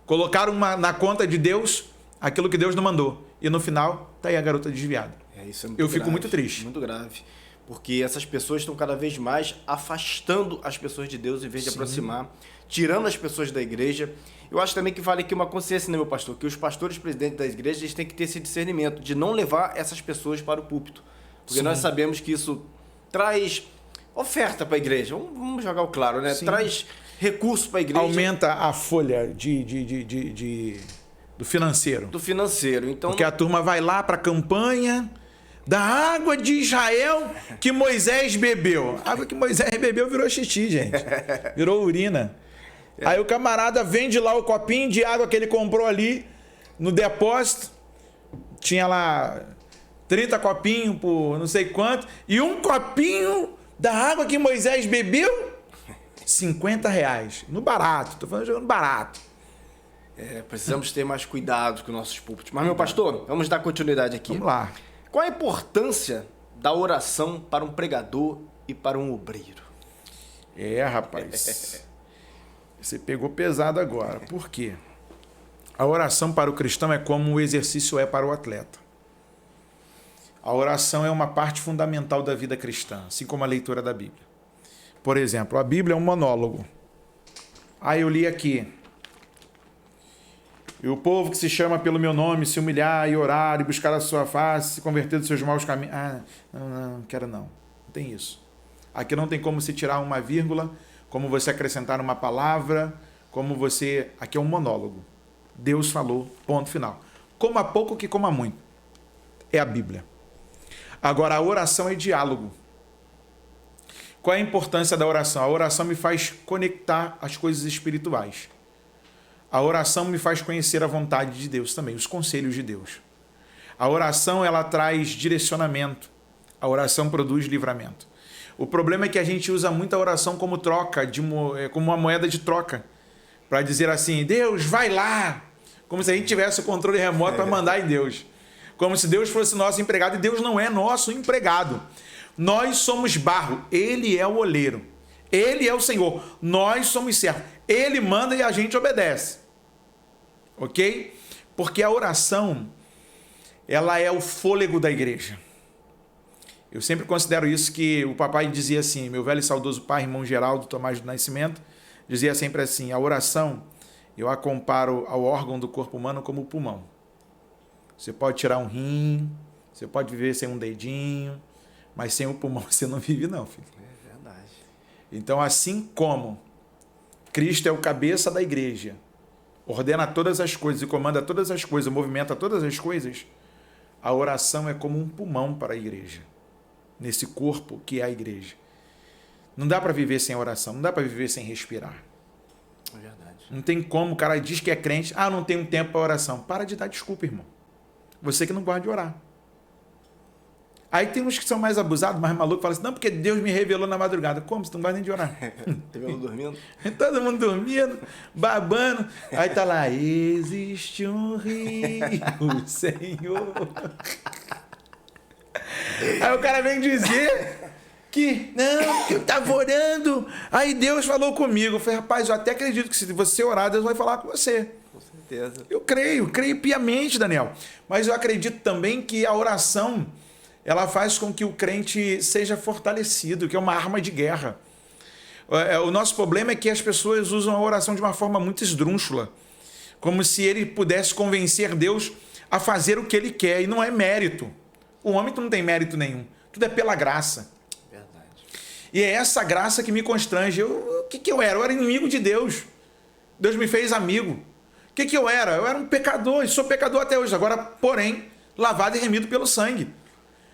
Colocaram na conta de Deus aquilo que Deus não mandou. E no final, tá aí a garota desviada. Isso é muito Eu grave, fico muito triste. Muito grave. Porque essas pessoas estão cada vez mais afastando as pessoas de Deus em vez de aproximar, tirando as pessoas da igreja. Eu acho também que vale aqui uma consciência, né, meu pastor? Que os pastores presidentes das igrejas eles têm que ter esse discernimento de não levar essas pessoas para o púlpito. Porque nós sabemos que isso traz oferta para a igreja. Vamos jogar o claro, né? Sim. Traz recurso para a igreja. Aumenta a folha do financeiro. Do financeiro. Então, porque a turma vai lá para a campanha da água de Israel que Moisés bebeu. A água que Moisés bebeu virou xixi, gente. Virou urina. Aí o camarada vende lá o copinho de água que ele comprou ali no depósito. Tinha lá 30 copinhos por não sei quanto. E um copinho da água que Moisés bebeu, R$50. No barato. Tô falando jogando barato. Precisamos ter mais cuidado com nossos púlpitos. Mas, meu pastor, vamos dar continuidade aqui. Vamos lá. Qual a importância da oração para um pregador e para um obreiro? Rapaz. Você pegou pesado agora. Por quê? A oração para o cristão é como o exercício é para o atleta. A oração é uma parte fundamental da vida cristã, assim como a leitura da Bíblia. Por exemplo, a Bíblia é um monólogo. Aí eu li aqui: e o povo que se chama pelo meu nome se humilhar e orar e buscar a sua face, se converter dos seus maus caminhos. Não quero não. Não tem isso. Aqui não tem como se tirar uma vírgula, como você acrescentar uma palavra, como você... Aqui é um monólogo. Deus falou, ponto final. Coma pouco que coma muito. É a Bíblia. Agora, a oração é diálogo. Qual é a importância da oração? A oração me faz conectar as coisas espirituais. A oração me faz conhecer a vontade de Deus também, os conselhos de Deus. A oração, ela traz direcionamento. A oração produz livramento. O problema é que a gente usa muito a oração como troca, como uma moeda de troca. Para dizer assim, Deus, vai lá. Como se a gente tivesse o controle remoto para mandar em Deus. Como se Deus fosse nosso empregado. E Deus não é nosso empregado. Nós somos barro. Ele é o oleiro. Ele é o Senhor. Nós somos servos. Ele manda e a gente obedece. Ok? Porque a oração, ela é o fôlego da igreja. Eu sempre considero isso, que o papai dizia assim, meu velho e saudoso pai, irmão Geraldo Tomás do Nascimento, dizia sempre assim, a oração, eu a comparo ao órgão do corpo humano como o pulmão. Você pode tirar um rim, você pode viver sem um dedinho, mas sem o pulmão você não vive não, filho. É verdade. Então, assim como Cristo é o cabeça da igreja, ordena todas as coisas e comanda todas as coisas, movimenta todas as coisas, a oração é como um pulmão para a igreja, nesse corpo que é a igreja. Não dá para viver sem oração, não dá para viver sem respirar. É verdade. Não tem como, o cara diz que é crente, não tenho tempo para oração. Para de dar desculpa, irmão. Você que não gosta de orar. Aí tem uns que são mais abusados, mais malucos, falam assim, não, porque Deus me revelou na madrugada. Como? Você não gosta nem de orar? Teve um dormindo? Todo mundo dormindo, babando. Aí tá lá, existe um rio, Senhor. Aí o cara vem dizer que eu estava orando, aí Deus falou comigo. Eu falei, rapaz, eu até acredito que se você orar, Deus vai falar com você. Com certeza. Eu creio piamente, Daniel. Mas eu acredito também que a oração, ela faz com que o crente seja fortalecido, que é uma arma de guerra. O nosso problema é que as pessoas usam a oração de uma forma muito esdrúxula, como se ele pudesse convencer Deus a fazer o que ele quer, e não é mérito. O homem não tem mérito nenhum, tudo é pela graça. Verdade. E é essa graça que me constrange. O que eu era? Eu era inimigo de Deus. Deus me fez amigo. O que eu era? Eu era um pecador, e sou pecador até hoje. Agora, porém, lavado e remido pelo sangue.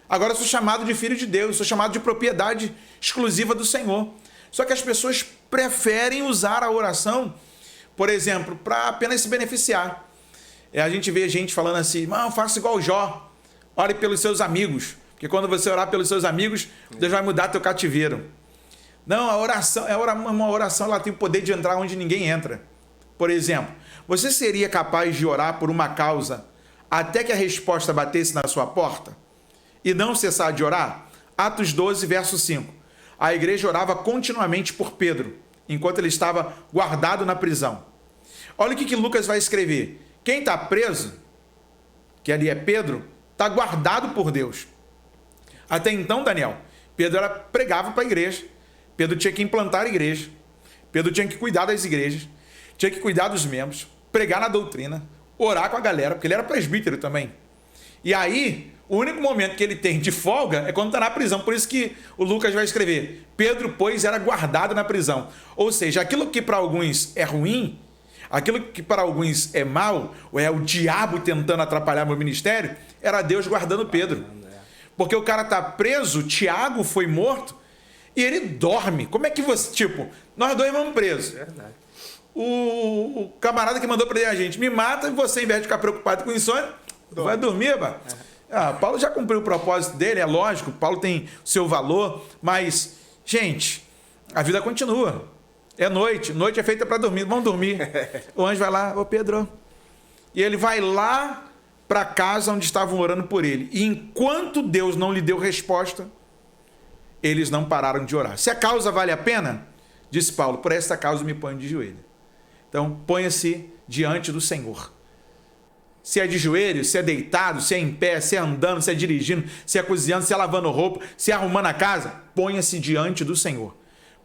Agora eu sou chamado de filho de Deus, sou chamado de propriedade exclusiva do Senhor. Só que as pessoas preferem usar a oração, por exemplo, para apenas se beneficiar. A gente vê gente falando assim, faça igual Jó. Ore pelos seus amigos, porque quando você orar pelos seus amigos, Deus vai mudar teu cativeiro. Não, a oração, uma oração, ela tem o poder de entrar onde ninguém entra. Por exemplo, você seria capaz de orar por uma causa até que a resposta batesse na sua porta e não cessar de orar? Atos 12, verso 5. A igreja orava continuamente por Pedro, enquanto ele estava guardado na prisão. Olha o que Lucas vai escrever. Quem está preso, que ali é Pedro, está guardado por Deus. Até então, Daniel, Pedro pregava para a igreja. Pedro tinha que implantar a igreja. Pedro tinha que cuidar das igrejas. Tinha que cuidar dos membros. Pregar na doutrina. Orar com a galera, porque ele era presbítero também. E aí, o único momento que ele tem de folga é quando está na prisão. Por isso que o Lucas vai escrever, Pedro, pois, era guardado na prisão. Ou seja, aquilo que para alguns é ruim, aquilo que para alguns é mal, ou é o diabo tentando atrapalhar meu ministério, era Deus guardando Pedro. Porque o cara está preso, Tiago foi morto, e ele dorme. Como é que você... nós dois vamos presos. Verdade. O camarada que mandou prender a gente me mata, e você, em vez de ficar preocupado com insônia, vai dormir, Paulo já cumpriu o propósito dele, é lógico, Paulo tem o seu valor, mas, gente, a vida continua. É noite é feita para dormir, vamos dormir. O anjo vai lá, Pedro, e ele vai lá para a casa onde estavam orando por ele. E enquanto Deus não lhe deu resposta, eles não pararam de orar. Se a causa vale a pena, disse Paulo, por esta causa me ponho de joelho. Então, ponha-se diante do Senhor. Se é de joelho, se é deitado, se é em pé, se é andando, se é dirigindo, se é cozinhando, se é lavando roupa, se é arrumando a casa, ponha-se diante do Senhor.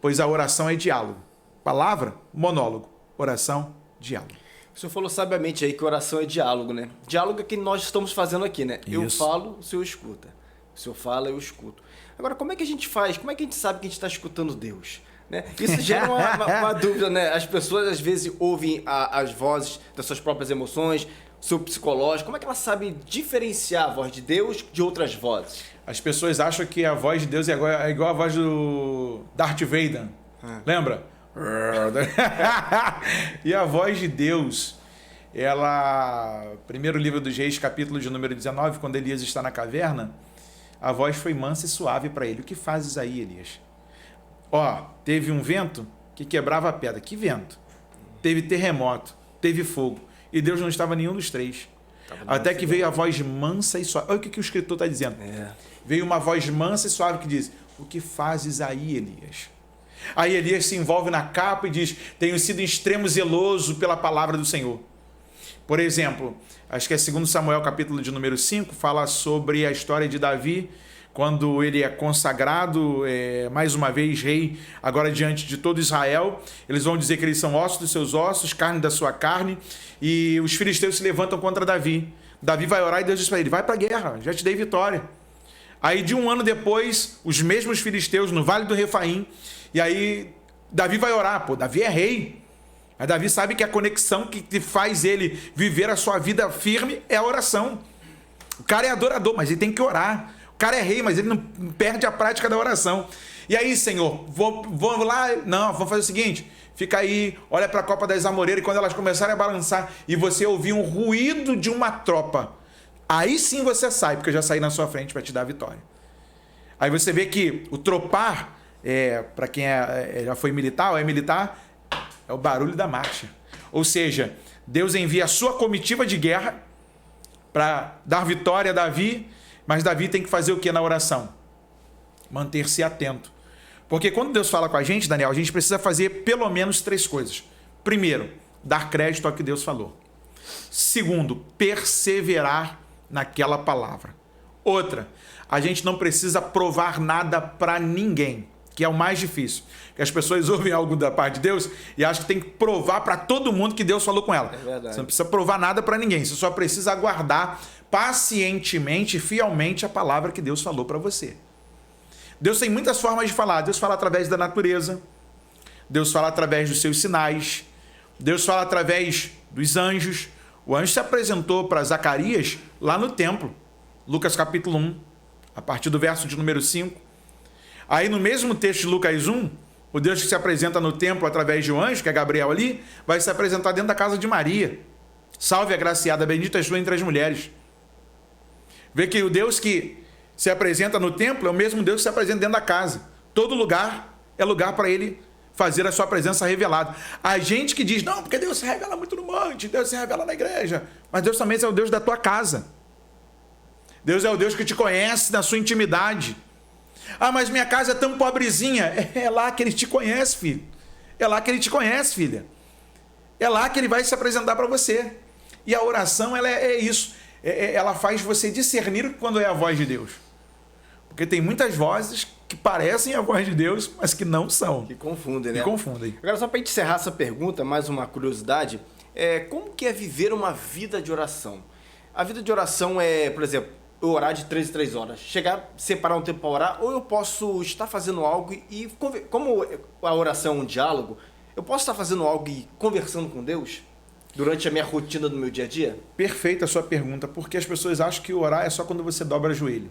Pois a oração é diálogo. Palavra, monólogo. Oração, diálogo. O senhor falou sabiamente aí que oração é diálogo, né? Diálogo é o que nós estamos fazendo aqui, né? Isso. Eu falo, o senhor escuta. O senhor fala, eu escuto. Agora, como é que a gente faz? Como é que a gente sabe que a gente está escutando Deus? Né? Isso gera uma dúvida, né? As pessoas às vezes ouvem as vozes das suas próprias emoções, seu psicológico. Como é que ela sabe diferenciar a voz de Deus de outras vozes? As pessoas acham que a voz de Deus é igual a voz do Darth Vader. Lembra? E a voz de Deus, ela... Primeiro livro dos Reis, capítulo de número 19, quando Elias está na caverna, a voz foi mansa e suave para ele. O que fazes aí, Elias? Teve um vento que quebrava a pedra. Que vento? Teve terremoto, teve fogo. E Deus não estava nenhum dos três. Até que veio a voz mansa e suave. Olha o que o escritor está dizendo. Veio uma voz mansa e suave que diz: o que fazes aí, Elias? Aí Elias se envolve na capa e diz: tenho sido em extremo zeloso pela palavra do Senhor. Por exemplo, acho que é 2 Samuel, capítulo de número 5, fala sobre a história de Davi, quando ele é consagrado, mais uma vez rei, agora diante de todo Israel. Eles vão dizer que eles são ossos dos seus ossos, carne da sua carne, e os filisteus se levantam contra Davi. Davi vai orar e Deus diz para ele: vai para a guerra, já te dei vitória. Aí de um ano depois, os mesmos filisteus no Vale do Refaim, e aí Davi vai orar. Davi é rei. Mas Davi sabe que a conexão que faz ele viver a sua vida firme é a oração. O cara é adorador, mas ele tem que orar. O cara é rei, mas ele não perde a prática da oração. E aí, Senhor, vou lá? Não, vou fazer o seguinte: fica aí, olha para a copa das amoreiras, e quando elas começarem a balançar e você ouvir um ruído de uma tropa, aí sim você sai, porque eu já saí na sua frente para te dar a vitória. Aí você vê que o tropar, para quem já foi militar ou é militar, é o barulho da marcha. Ou seja, Deus envia a sua comitiva de guerra para dar vitória a Davi, mas Davi tem que fazer o que na oração? Manter-se atento. Porque quando Deus fala com a gente, Daniel, a gente precisa fazer pelo menos 3 coisas. Primeiro, dar crédito ao que Deus falou. Segundo, perseverar naquela palavra. Outra, a gente não precisa provar nada para ninguém, que é o mais difícil. Porque as pessoas ouvem algo da parte de Deus e acham que tem que provar para todo mundo que Deus falou com ela. É verdade. Você não precisa provar nada para ninguém, você só precisa aguardar pacientemente e fielmente a palavra que Deus falou para você. Deus tem muitas formas de falar. Deus fala através da natureza, Deus fala através dos seus sinais, Deus fala através dos anjos. O anjo se apresentou para Zacarias lá no templo, Lucas capítulo 1, a partir do verso de número 5. Aí no mesmo texto de Lucas 1, o Deus que se apresenta no templo através de um anjo, que é Gabriel ali, vai se apresentar dentro da casa de Maria. Salve a graciada, bendita és tu entre as mulheres. Vê que o Deus que se apresenta no templo é o mesmo Deus que se apresenta dentro da casa. Todo lugar é lugar para ele fazer a sua presença revelada. A gente que diz: não, porque Deus se revela muito no monte, Deus se revela na igreja. Mas Deus também é o Deus da tua casa. Deus é o Deus que te conhece na sua intimidade. Ah, mas minha casa é tão pobrezinha. É lá que ele te conhece, filho. É lá que ele te conhece, filha. É lá que ele vai se apresentar para você. E a oração, ela é isso. Ela faz você discernir quando é a voz de Deus. Porque tem muitas vozes que parecem a voz de Deus, mas que não são. Que confundem, né? Que confundem. Agora, só para encerrar essa pergunta, mais uma curiosidade. Como que é viver uma vida de oração? A vida de oração é, por exemplo, eu orar de 3 em 3 horas. Chegar, separar um tempo para orar, ou eu posso estar fazendo algo e como a oração é um diálogo, eu posso estar fazendo algo e conversando com Deus durante a minha rotina do meu dia a dia? Perfeita a sua pergunta, porque as pessoas acham que orar é só quando você dobra o joelho.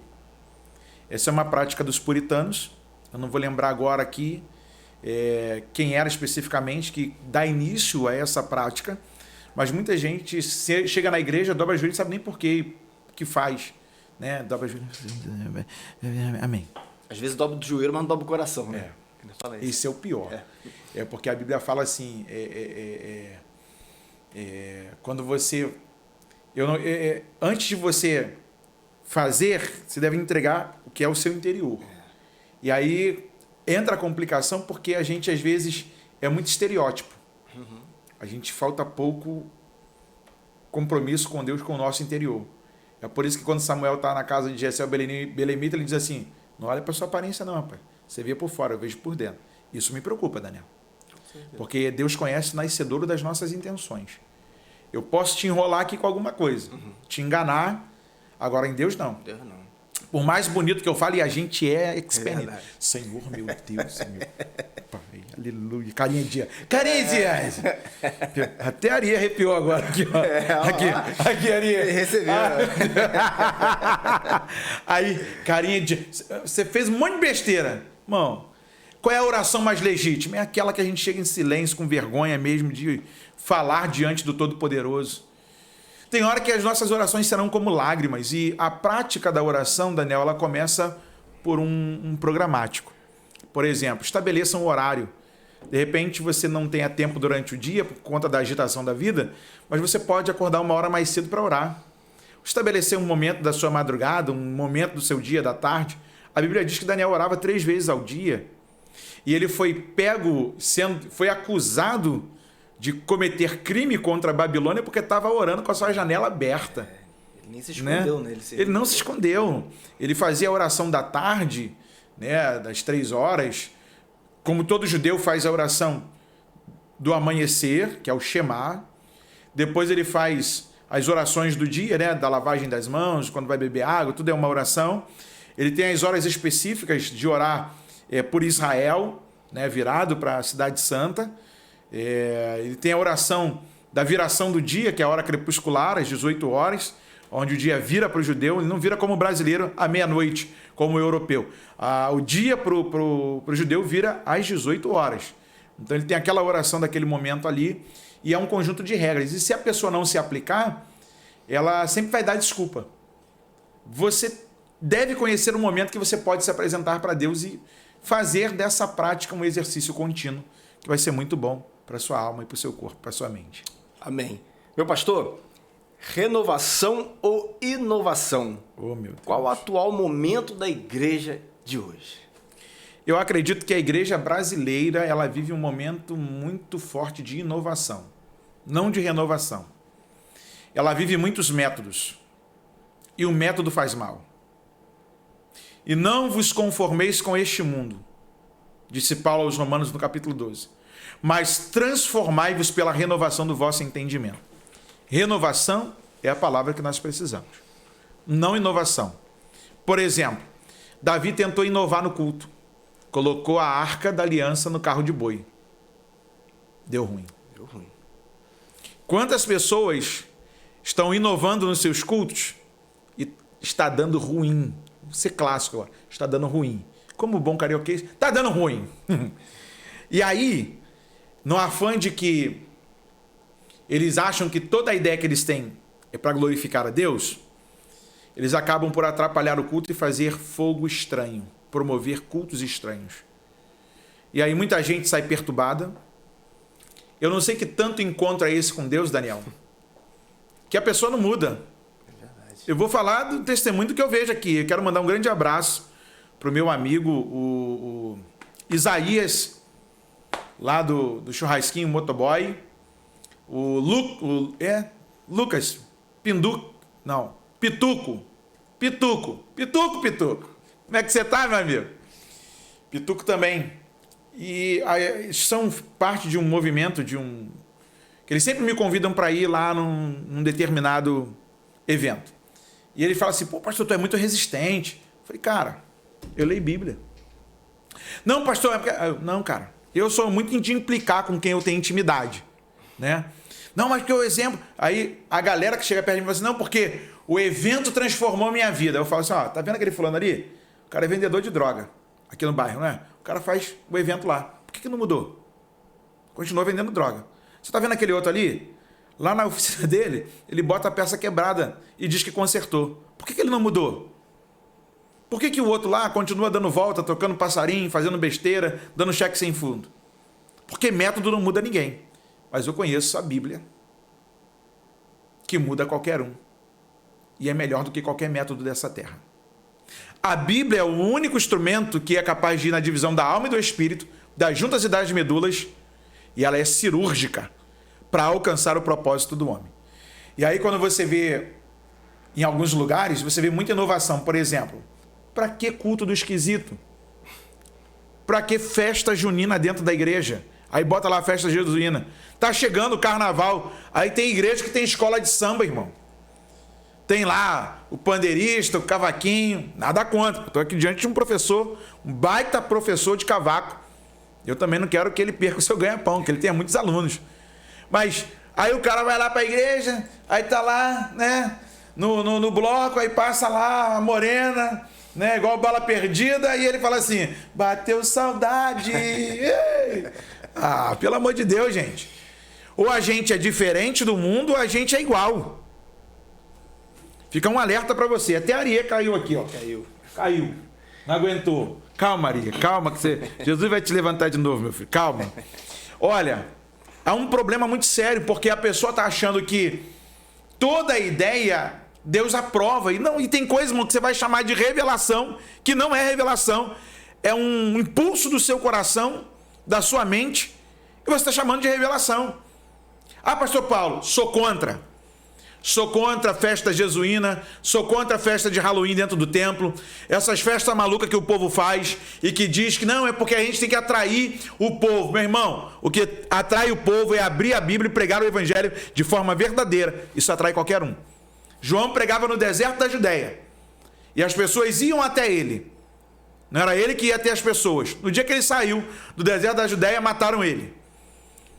Essa é uma prática dos puritanos. Eu não vou lembrar agora aqui quem era especificamente que dá início a essa prática, mas muita gente chega na igreja, dobra o joelho e sabe nem por que faz. Né? Dobra o joelho. Amém. Às vezes dobra o joelho, mas não dobra o coração. Né? Esse é o pior. É porque a Bíblia fala assim, quando você... antes de você fazer, você deve entregar o que é o seu interior. E aí entra a complicação porque a gente, às vezes, é muito estereótipo. A gente falta pouco compromisso com Deus, com o nosso interior. É por isso que quando Samuel está na casa de Jessé belemita, ele diz assim, não olha para sua aparência não, rapaz. Você vê por fora, eu vejo por dentro. Isso me preocupa, Daniel. Porque Deus conhece o nascedouro das nossas intenções. Eu posso te enrolar aqui com alguma coisa, te enganar, agora em Deus não. Deus não. Por mais bonito que eu fale, a gente é expert. Senhor, meu Deus, Senhor. Pai, aleluia. Carinha de Dias. Até a Aria arrepiou agora. Aqui, ó. Aqui, Aria. Recebeu. Aí, carinha de... Você fez um monte de besteira. Irmão, qual é a oração mais legítima? É aquela que a gente chega em silêncio, com vergonha mesmo de falar diante do Todo-Poderoso. Tem hora que as nossas orações serão como lágrimas, e a prática da oração, Daniel, ela começa por um programático. Por exemplo, estabeleça um horário. De repente você não tenha tempo durante o dia por conta da agitação da vida, mas você pode acordar uma hora mais cedo para orar. Estabelecer um momento da sua madrugada, um momento do seu dia, da tarde. A Bíblia diz que Daniel orava 3 vezes ao dia, e ele foi foi acusado de cometer crime contra a Babilônia porque estava orando com a sua janela aberta. Ele nem se escondeu, né? Ele não se escondeu. Ele fazia a oração da tarde, né, das 3 horas, como todo judeu faz a oração do amanhecer, que é o Shema. Depois ele faz as orações do dia, né, da lavagem das mãos, quando vai beber água, tudo é uma oração. Ele tem as horas específicas de orar por Israel, né, virado para a Cidade Santa. Ele tem a oração da viração do dia, que é a hora crepuscular, às 18 horas, onde o dia vira para o judeu, ele não vira como brasileiro à meia-noite, como o europeu. O dia para o judeu vira às 18 horas. Então ele tem aquela oração daquele momento ali, e é um conjunto de regras. E se a pessoa não se aplicar, ela sempre vai dar desculpa. Você deve conhecer um momento que você pode se apresentar para Deus e fazer dessa prática um exercício contínuo, que vai ser muito bom para a sua alma e para o seu corpo, para a sua mente. Amém. Meu pastor, renovação ou inovação? Oh, meu Deus. Qual o atual momento da igreja de hoje? Eu acredito que a igreja brasileira ela vive um momento muito forte de inovação, não de renovação. Ela vive muitos métodos, e o método faz mal. E não vos conformeis com este mundo, disse Paulo aos Romanos no capítulo 12, mas transformai-vos pela renovação do vosso entendimento. Renovação é a palavra que nós precisamos, não inovação. Por exemplo, Davi tentou inovar no culto, colocou a arca da aliança no carro de boi. Deu ruim. Deu ruim. Quantas pessoas estão inovando nos seus cultos e está dando ruim? Vou ser clássico agora. Está dando ruim. Como bom carioquês, está dando ruim. E aí, no afã de que eles acham que toda a ideia que eles têm é para glorificar a Deus, eles acabam por atrapalhar o culto e fazer fogo estranho, promover cultos estranhos. E aí muita gente sai perturbada. Eu não sei que tanto encontro é esse com Deus, Daniel, que a pessoa não muda. É verdade. Eu vou falar do testemunho do que eu vejo aqui. Eu quero mandar um grande abraço para o meu amigo, o Isaías, lá do churrasquinho motoboy, Lucas, Pituco. Como é que você tá, meu amigo? Pituco também. E são parte de um movimento, que eles sempre me convidam para ir lá num determinado evento. E ele fala assim, pô, pastor, tu é muito resistente. Eu falei, cara, eu leio Bíblia. Não, pastor, não, cara, eu sou muito de implicar com quem eu tenho intimidade, né? Não, mas porque o exemplo... Aí a galera que chega perto de mim fala assim, não, porque o evento transformou minha vida. Eu falo assim, ó, tá vendo aquele fulano ali? O cara é vendedor de droga aqui no bairro, né? O cara faz o evento lá. Por que não mudou? Continua vendendo droga. Você tá vendo aquele outro ali? Lá na oficina dele, ele bota a peça quebrada e diz que consertou. Por que ele não mudou? Por que o outro lá continua dando volta, tocando passarinho, fazendo besteira, dando cheque sem fundo? Porque método não muda ninguém. Mas eu conheço a Bíblia, que muda qualquer um. E é melhor do que qualquer método dessa terra. A Bíblia é o único instrumento que é capaz de ir na divisão da alma e do espírito, das juntas e das medulas, e ela é cirúrgica para alcançar o propósito do homem. E aí quando você vê, em alguns lugares, você vê muita inovação. Por exemplo, para que culto do esquisito? Para que festa junina dentro da igreja? Aí bota lá a festa jesuína. Tá chegando o carnaval. Aí tem igreja que tem escola de samba, irmão. Tem lá o pandeirista, o cavaquinho. Nada contra. Estou aqui diante de um professor, um baita professor de cavaco. Eu também não quero que ele perca o seu ganha-pão, que ele tenha muitos alunos. Mas aí o cara vai lá para a igreja, aí tá lá, né? No bloco, aí passa lá a morena, né? Igual bala perdida, e ele fala assim: bateu saudade. Ah, pelo amor de Deus, gente. Ou a gente é diferente do mundo, ou a gente é igual. Fica um alerta para você. Até a Ariê caiu aqui, ó. Caiu. Não aguentou. Calma, Ariê. Calma que você... Jesus vai te levantar de novo, meu filho. Calma. Olha, há um problema muito sério, porque a pessoa está achando que toda ideia Deus aprova. E tem coisa, irmão, que você vai chamar de revelação, que não é revelação. É um impulso do seu coração, da sua mente, e você está chamando de revelação. Ah, pastor Paulo, sou contra. Sou contra a festa jesuína, sou contra a festa de Halloween dentro do templo, essas festas malucas que o povo faz e que diz que não, é porque a gente tem que atrair o povo. Meu irmão, o que atrai o povo é abrir a Bíblia e pregar o evangelho de forma verdadeira. Isso atrai qualquer um. João pregava no deserto da Judéia e as pessoas iam até ele. Não era ele que ia até as pessoas. No dia que ele saiu do deserto da Judéia, mataram ele.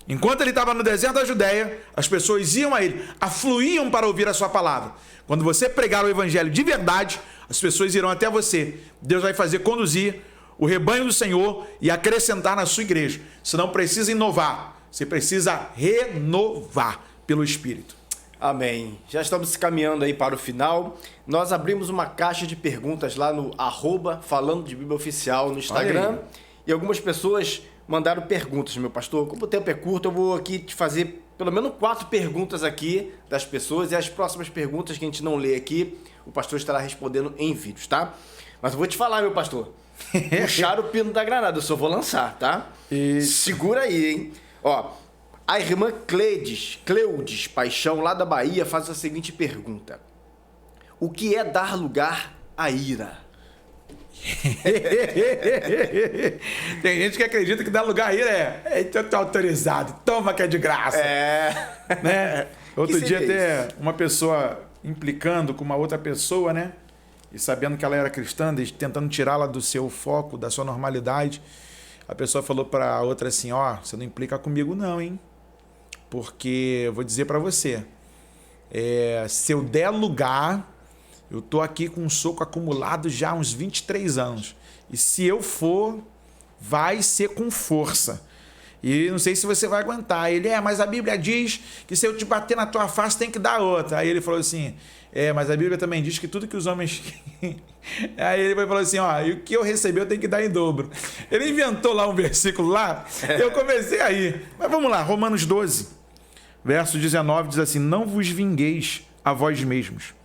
Enquanto ele estava no deserto da Judéia, as pessoas iam a ele, afluíam para ouvir a sua palavra. Quando você pregar o evangelho de verdade, as pessoas irão até você. Deus vai fazer conduzir o rebanho do Senhor e acrescentar na sua igreja. Você não precisa inovar, você precisa renovar pelo Espírito. Amém. Já estamos caminhando aí para o final. Nós abrimos uma caixa de perguntas lá no @falando de Bíblia Oficial no Instagram. E algumas pessoas mandaram perguntas, meu pastor. Como o tempo é curto, eu vou aqui te fazer pelo menos 4 perguntas aqui das pessoas. E as próximas perguntas que a gente não lê aqui, o pastor estará respondendo em vídeos, tá? Mas eu vou te falar, meu pastor. Puxar o pino da granada, eu só vou lançar, tá? Segura aí, hein? Ó, a irmã Cleudes Paixão, lá da Bahia, faz a seguinte pergunta: o que é dar lugar à ira? Tem gente que acredita que dar lugar a ira então tá autorizado, toma que é de graça. Né? Outro dia até uma pessoa implicando com uma outra pessoa, né? E sabendo que ela era cristã, tentando tirá-la do seu foco, da sua normalidade. A pessoa falou para a outra assim: ó, você não implica comigo não, hein? Porque eu vou dizer para você, se eu der lugar, eu tô aqui com um soco acumulado já há uns 23 anos. E se eu for, vai ser com força. E não sei se você vai aguentar. Ele, mas a Bíblia diz que se eu te bater na tua face, tem que dar outra. Aí ele falou assim, mas a Bíblia também diz que tudo que os homens... Aí ele falou assim, e o que eu recebi eu tenho que dar em dobro. Ele inventou lá um versículo lá, eu comecei a rir. Mas vamos lá, Romanos 12, verso 19, diz assim: não vos vingueis a vós mesmos,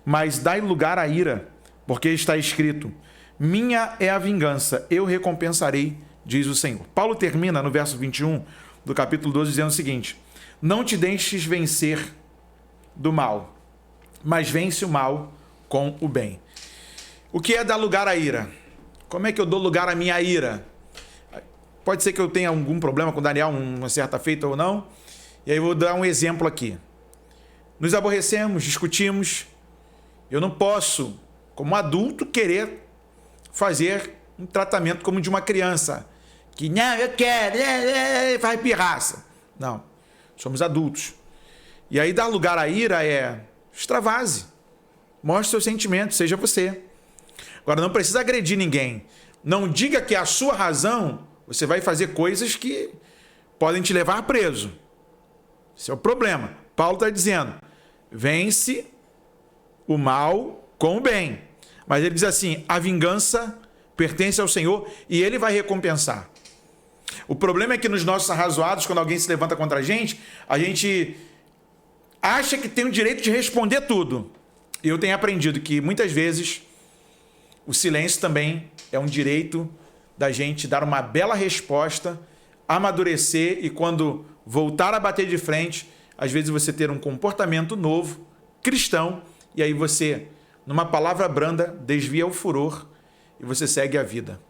mas dai lugar à ira, porque está escrito: minha é a vingança, eu recompensarei, diz o Senhor. Paulo termina no verso 21 do capítulo 12 dizendo o seguinte: não te deixes vencer do mal, mas vence o mal com o bem. O que é dar lugar à ira? Como é que eu dou lugar à minha ira? Pode ser que eu tenha algum problema com Daniel, uma certa feita ou não, e aí eu vou dar um exemplo aqui. Nos aborrecemos, discutimos. Eu não posso, como adulto, querer fazer um tratamento como de uma criança. Que, não, eu quero, faz pirraça. Não, somos adultos. E aí dar lugar à ira extravase. Mostre seus sentimentos, seja você. Agora, não precisa agredir ninguém. Não diga que a sua razão, você vai fazer coisas que podem te levar preso. Esse é o problema. Paulo está dizendo, vence o mal com o bem. Mas ele diz assim, a vingança pertence ao Senhor e ele vai recompensar. O problema é que nos nossos arrazoados, quando alguém se levanta contra a gente acha que tem o direito de responder tudo. E eu tenho aprendido que muitas vezes o silêncio também é um direito da gente dar uma bela resposta, amadurecer e quando voltar a bater de frente, às vezes você ter um comportamento novo, cristão, e aí você, numa palavra branda, desvia o furor e você segue a vida.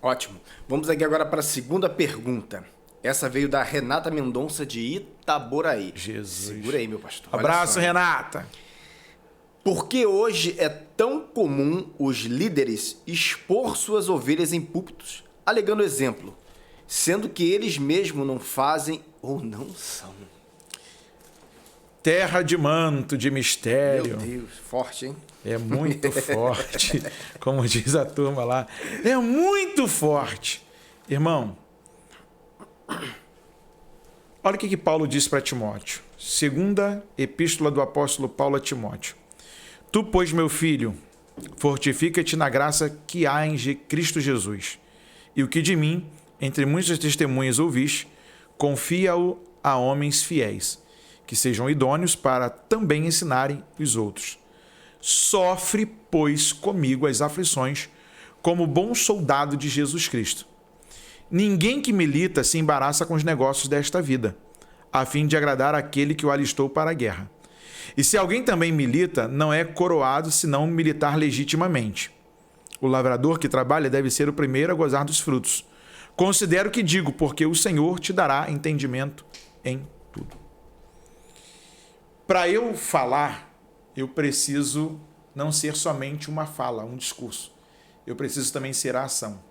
Ótimo. Vamos aqui agora para a segunda pergunta. Essa veio da Renata Mendonça de Itaboraí. Jesus. Segura aí, meu pastor. Abraço, Renata. Por que hoje é tão comum os líderes expor suas ovelhas em púlpitos, alegando exemplo, sendo que eles mesmos não fazem ou não são? Terra de manto, de mistério. Meu Deus, forte, hein? É muito forte, como diz a turma lá. É muito forte. Irmão, olha o que Paulo diz para Timóteo. Segunda epístola do apóstolo Paulo a Timóteo. Tu, pois, meu filho, fortifica-te na graça que há em Cristo Jesus. E o que de mim, entre muitas testemunhas ouviste, confia-o a homens fiéis, que sejam idôneos para também ensinarem os outros. Sofre, pois, comigo as aflições, como bom soldado de Jesus Cristo. Ninguém que milita se embaraça com os negócios desta vida, a fim de agradar aquele que o alistou para a guerra. E se alguém também milita, não é coroado senão militar legitimamente. O lavrador que trabalha deve ser o primeiro a gozar dos frutos. Considero o que digo, porque o Senhor te dará entendimento em tudo. Para eu falar, eu preciso não ser somente uma fala, um discurso. Eu preciso também ser a ação.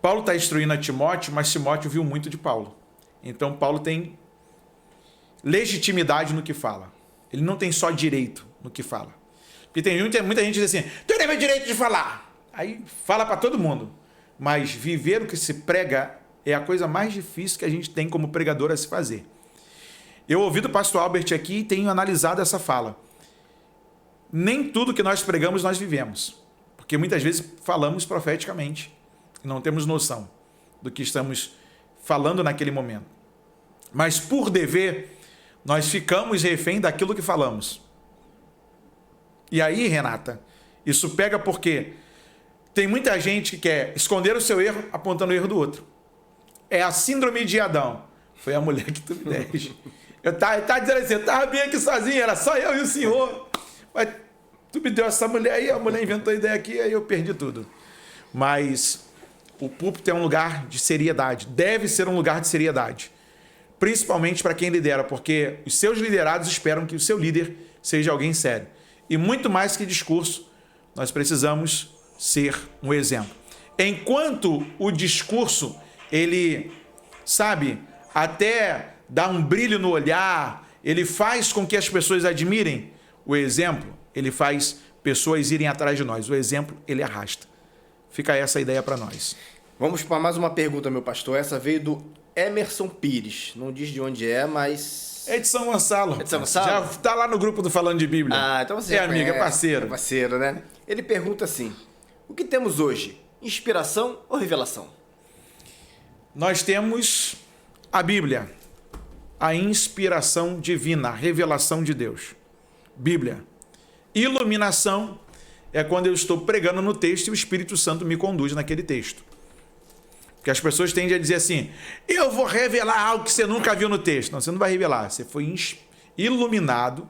Paulo está instruindo a Timóteo, mas Timóteo viu muito de Paulo. Então, Paulo tem legitimidade no que fala. Ele não tem só direito no que fala. Porque tem muita gente que diz assim, tu tem direito de falar. Aí fala para todo mundo. Mas viver o que se prega é a coisa mais difícil que a gente tem como pregador a se fazer. Eu ouvi do pastor Albert aqui e tenho analisado essa fala. Nem tudo que nós pregamos nós vivemos. Porque muitas vezes falamos profeticamente. E não temos noção do que estamos falando naquele momento. Mas por dever, nós ficamos refém daquilo que falamos. E aí, Renata, isso pega porque tem muita gente que quer esconder o seu erro apontando o erro do outro. É a síndrome de Adão. Foi a mulher que tu me deste. Eu tava dizendo assim, eu estava bem aqui sozinho, era só eu e o senhor. Mas tu me deu essa mulher aí, a mulher inventou a ideia aqui, aí eu perdi tudo. Mas o púlpito é um lugar de seriedade, deve ser um lugar de seriedade. Principalmente para quem lidera, porque os seus liderados esperam que o seu líder seja alguém sério. E muito mais que discurso, nós precisamos ser um exemplo. Enquanto o discurso, ele, sabe, até dá um brilho no olhar, ele faz com que as pessoas admirem, o exemplo, ele faz pessoas irem atrás de nós. O exemplo, ele arrasta. Fica essa ideia para nós. Vamos para mais uma pergunta, meu pastor. Essa veio do Emerson Pires. Não diz de onde é, mas... É de São Gonçalo. É de São Gonçalo? Já está lá no grupo do Falando de Bíblia. Ah, então você é amigo, é parceiro. É parceiro, né? Ele pergunta assim, o que temos hoje? Inspiração ou revelação? Nós temos a Bíblia, a inspiração divina, a revelação de Deus. Bíblia. Iluminação é quando eu estou pregando no texto e o Espírito Santo me conduz naquele texto. Porque as pessoas tendem a dizer assim, eu vou revelar algo que você nunca viu no texto. Não, você não vai revelar. Você foi iluminado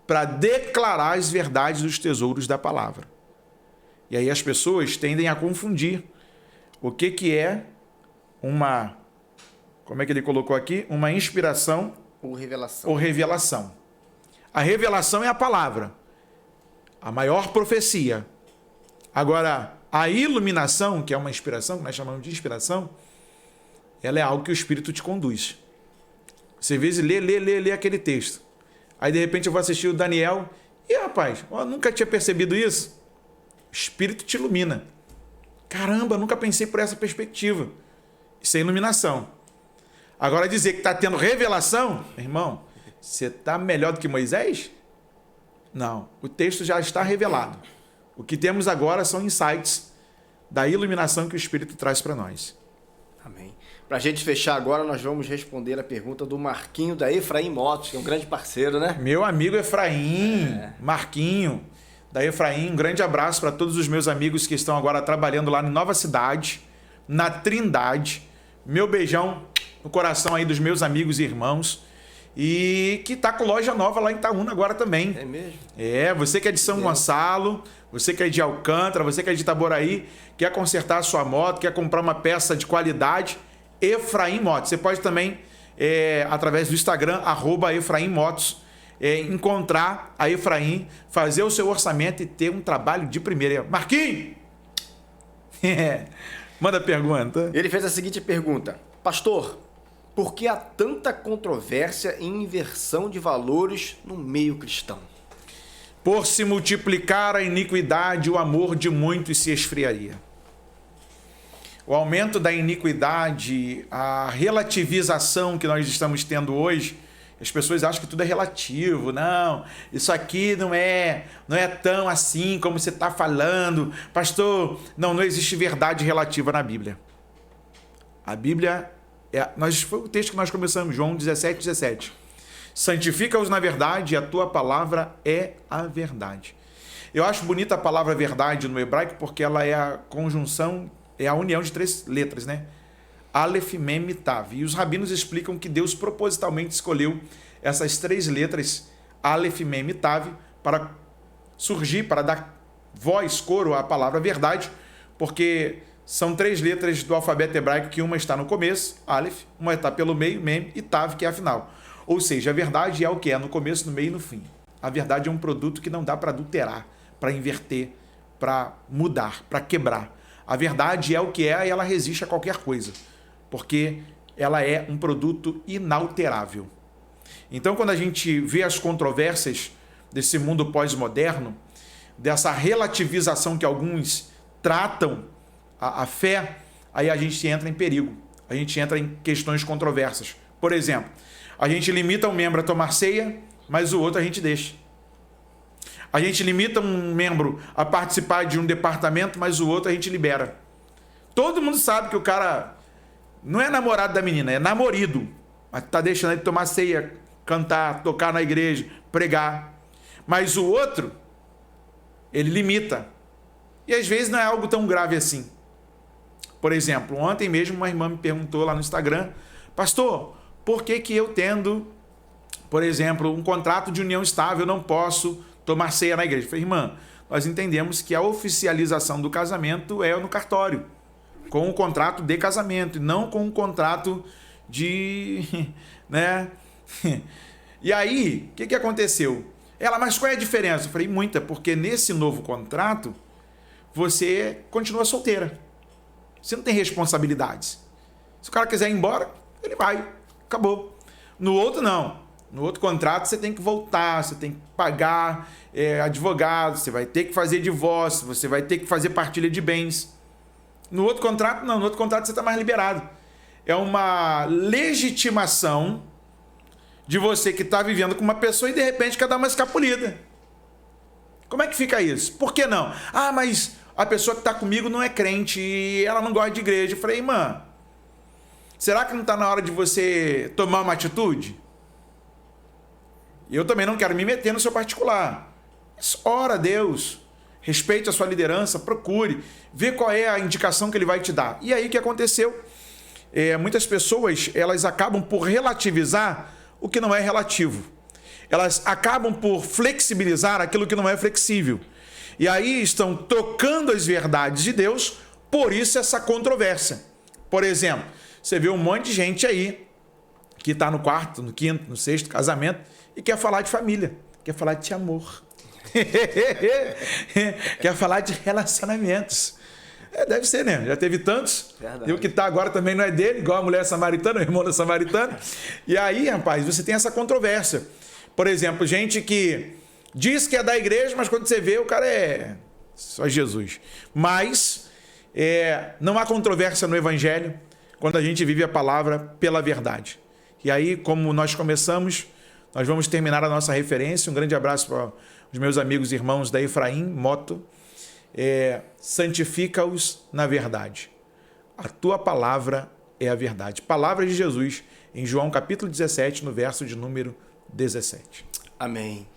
para declarar as verdades dos tesouros da palavra. E aí as pessoas tendem a confundir o que é uma... Como é que ele colocou aqui? Uma inspiração ou revelação. Ou revelação. A revelação é a palavra. A maior profecia. Agora, a iluminação, que é uma inspiração, que nós chamamos de inspiração, ela é algo que o Espírito te conduz. Você às vezes lê aquele texto. Aí, de repente, eu vou assistir o Daniel. E, rapaz, eu nunca tinha percebido isso. O Espírito te ilumina. Caramba, nunca pensei por essa perspectiva. Isso é iluminação. Agora, dizer que está tendo revelação, irmão, você está melhor do que Moisés? Não, o texto já está revelado. O que temos agora são insights da iluminação que o Espírito traz para nós. Amém. Para a gente fechar agora, nós vamos responder a pergunta do Marquinho da Efraim Motos, que é um grande parceiro, né? Meu amigo Efraim, Marquinho da Efraim, um grande abraço para todos os meus amigos que estão agora trabalhando lá em Nova Cidade, na Trindade. Meu beijão no coração aí dos meus amigos e irmãos. e que está com loja nova lá em Itaúna agora também. É mesmo? Você que é de São Gonçalo, você que é de Alcântara, você que é de Itaboraí, quer consertar a sua moto, quer comprar uma peça de qualidade, Efraim Motos. Você pode também, através do Instagram, @EfraimMotos, encontrar a Efraim, fazer o seu orçamento e ter um trabalho de primeira. Marquinhos! Manda pergunta. Ele fez a seguinte pergunta: Pastor, por que há tanta controvérsia em inversão de valores no meio cristão? Por se multiplicar a iniquidade, o amor de muitos se esfriaria. O aumento da iniquidade, a relativização que nós estamos tendo hoje, as pessoas acham que tudo é relativo. Não, isso aqui não é tão assim como você está falando. Pastor, não existe verdade relativa na Bíblia. A Bíblia, foi o texto que nós começamos, João 17:17. Santifica-os na verdade, e a tua palavra é a verdade. Eu acho bonita a palavra verdade no hebraico porque ela é a conjunção, é a união de 3 letras, né? Aleph, Mem e Tav. E os rabinos explicam que Deus propositalmente escolheu essas 3 letras, Aleph, Mem e Tav, para surgir, para dar voz, coro à palavra verdade, porque são 3 letras do alfabeto hebraico que uma está no começo, Aleph, uma está pelo meio, Mem, e Tav, que é a final. Ou seja, a verdade é o que é no começo, no meio e no fim. A verdade é um produto que não dá para adulterar, para inverter, para mudar, para quebrar. A verdade é o que é e ela resiste a qualquer coisa, porque ela é um produto inalterável. Então, quando a gente vê as controvérsias desse mundo pós-moderno, dessa relativização que alguns tratam a fé, aí a gente entra em perigo, a gente entra em questões controversas. Por exemplo, a gente limita um membro a tomar ceia, mas o outro a gente deixa. A gente limita um membro a participar de um departamento, mas o outro a gente libera. Todo mundo sabe que o cara não é namorado da menina, é namorido. Mas tá deixando ele tomar ceia, cantar, tocar na igreja, pregar. Mas o outro, ele limita. E às vezes não é algo tão grave assim. Por exemplo, ontem mesmo uma irmã me perguntou lá no Instagram: Pastor, por que eu tendo, por exemplo, um contrato de união estável, não posso tomar ceia na igreja? Eu falei: irmã, nós entendemos que a oficialização do casamento é no cartório, com o contrato de casamento, e não com o contrato de... né? E aí, o que aconteceu? Ela: mas qual é a diferença? Eu falei: muita, porque nesse novo contrato, você continua solteira. Você não tem responsabilidades. Se o cara quiser ir embora, ele vai. Acabou. No outro, não. No outro contrato, você tem que voltar, você tem que pagar advogado, você vai ter que fazer divórcio, você vai ter que fazer partilha de bens. No outro contrato, não. No outro contrato, você está mais liberado. É uma legitimação de você que está vivendo com uma pessoa e, de repente, quer dar uma escapulida. Como é que fica isso? Por que não? Ah, mas a pessoa que está comigo não é crente e ela não gosta de igreja. Eu falei: irmã, será que não está na hora de você tomar uma atitude? Eu também não quero me meter no seu particular. Mas ora a Deus, respeite a sua liderança, procure, vê qual é a indicação que ele vai te dar. E aí o que aconteceu? Muitas pessoas, elas acabam por relativizar o que não é relativo. Elas acabam por flexibilizar aquilo que não é flexível. E aí estão trocando as verdades de Deus, por isso essa controvérsia. Por exemplo, você vê um monte de gente aí que está no 4º, no 5º, no 6º casamento e quer falar de família, quer falar de amor, quer falar de relacionamentos. Deve ser, né? Já teve tantos. Verdade. E o que está agora também não é dele, igual a mulher samaritana, o irmão da samaritana. E aí, rapaz, você tem essa controvérsia. Por exemplo, gente que diz que é da igreja, mas quando você vê, o cara é só Jesus. Mas não há controvérsia no evangelho quando a gente vive a palavra pela verdade. E aí, como nós começamos, nós vamos terminar a nossa referência. Um grande abraço para os meus amigos e irmãos da Efraim Moto. Santifica-os na verdade. A tua palavra é a verdade. Palavra de Jesus em João capítulo 17, no verso de número 17. Amém.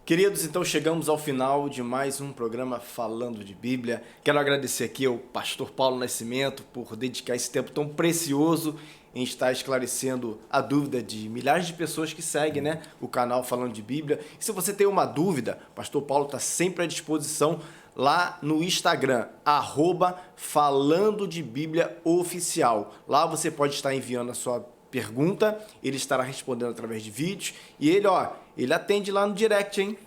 Queridos, então chegamos ao final de mais um programa Falando de Bíblia. Quero agradecer aqui ao pastor Paulo Nascimento por dedicar esse tempo tão precioso em estar esclarecendo a dúvida de milhares de pessoas que seguem, né, o canal Falando de Bíblia. E se você tem uma dúvida, o pastor Paulo está sempre à disposição lá no Instagram, @Falando de Bíblia Oficial. Lá você pode estar enviando a sua pergunta, ele estará respondendo através de vídeos, e ele atende lá no direct, hein?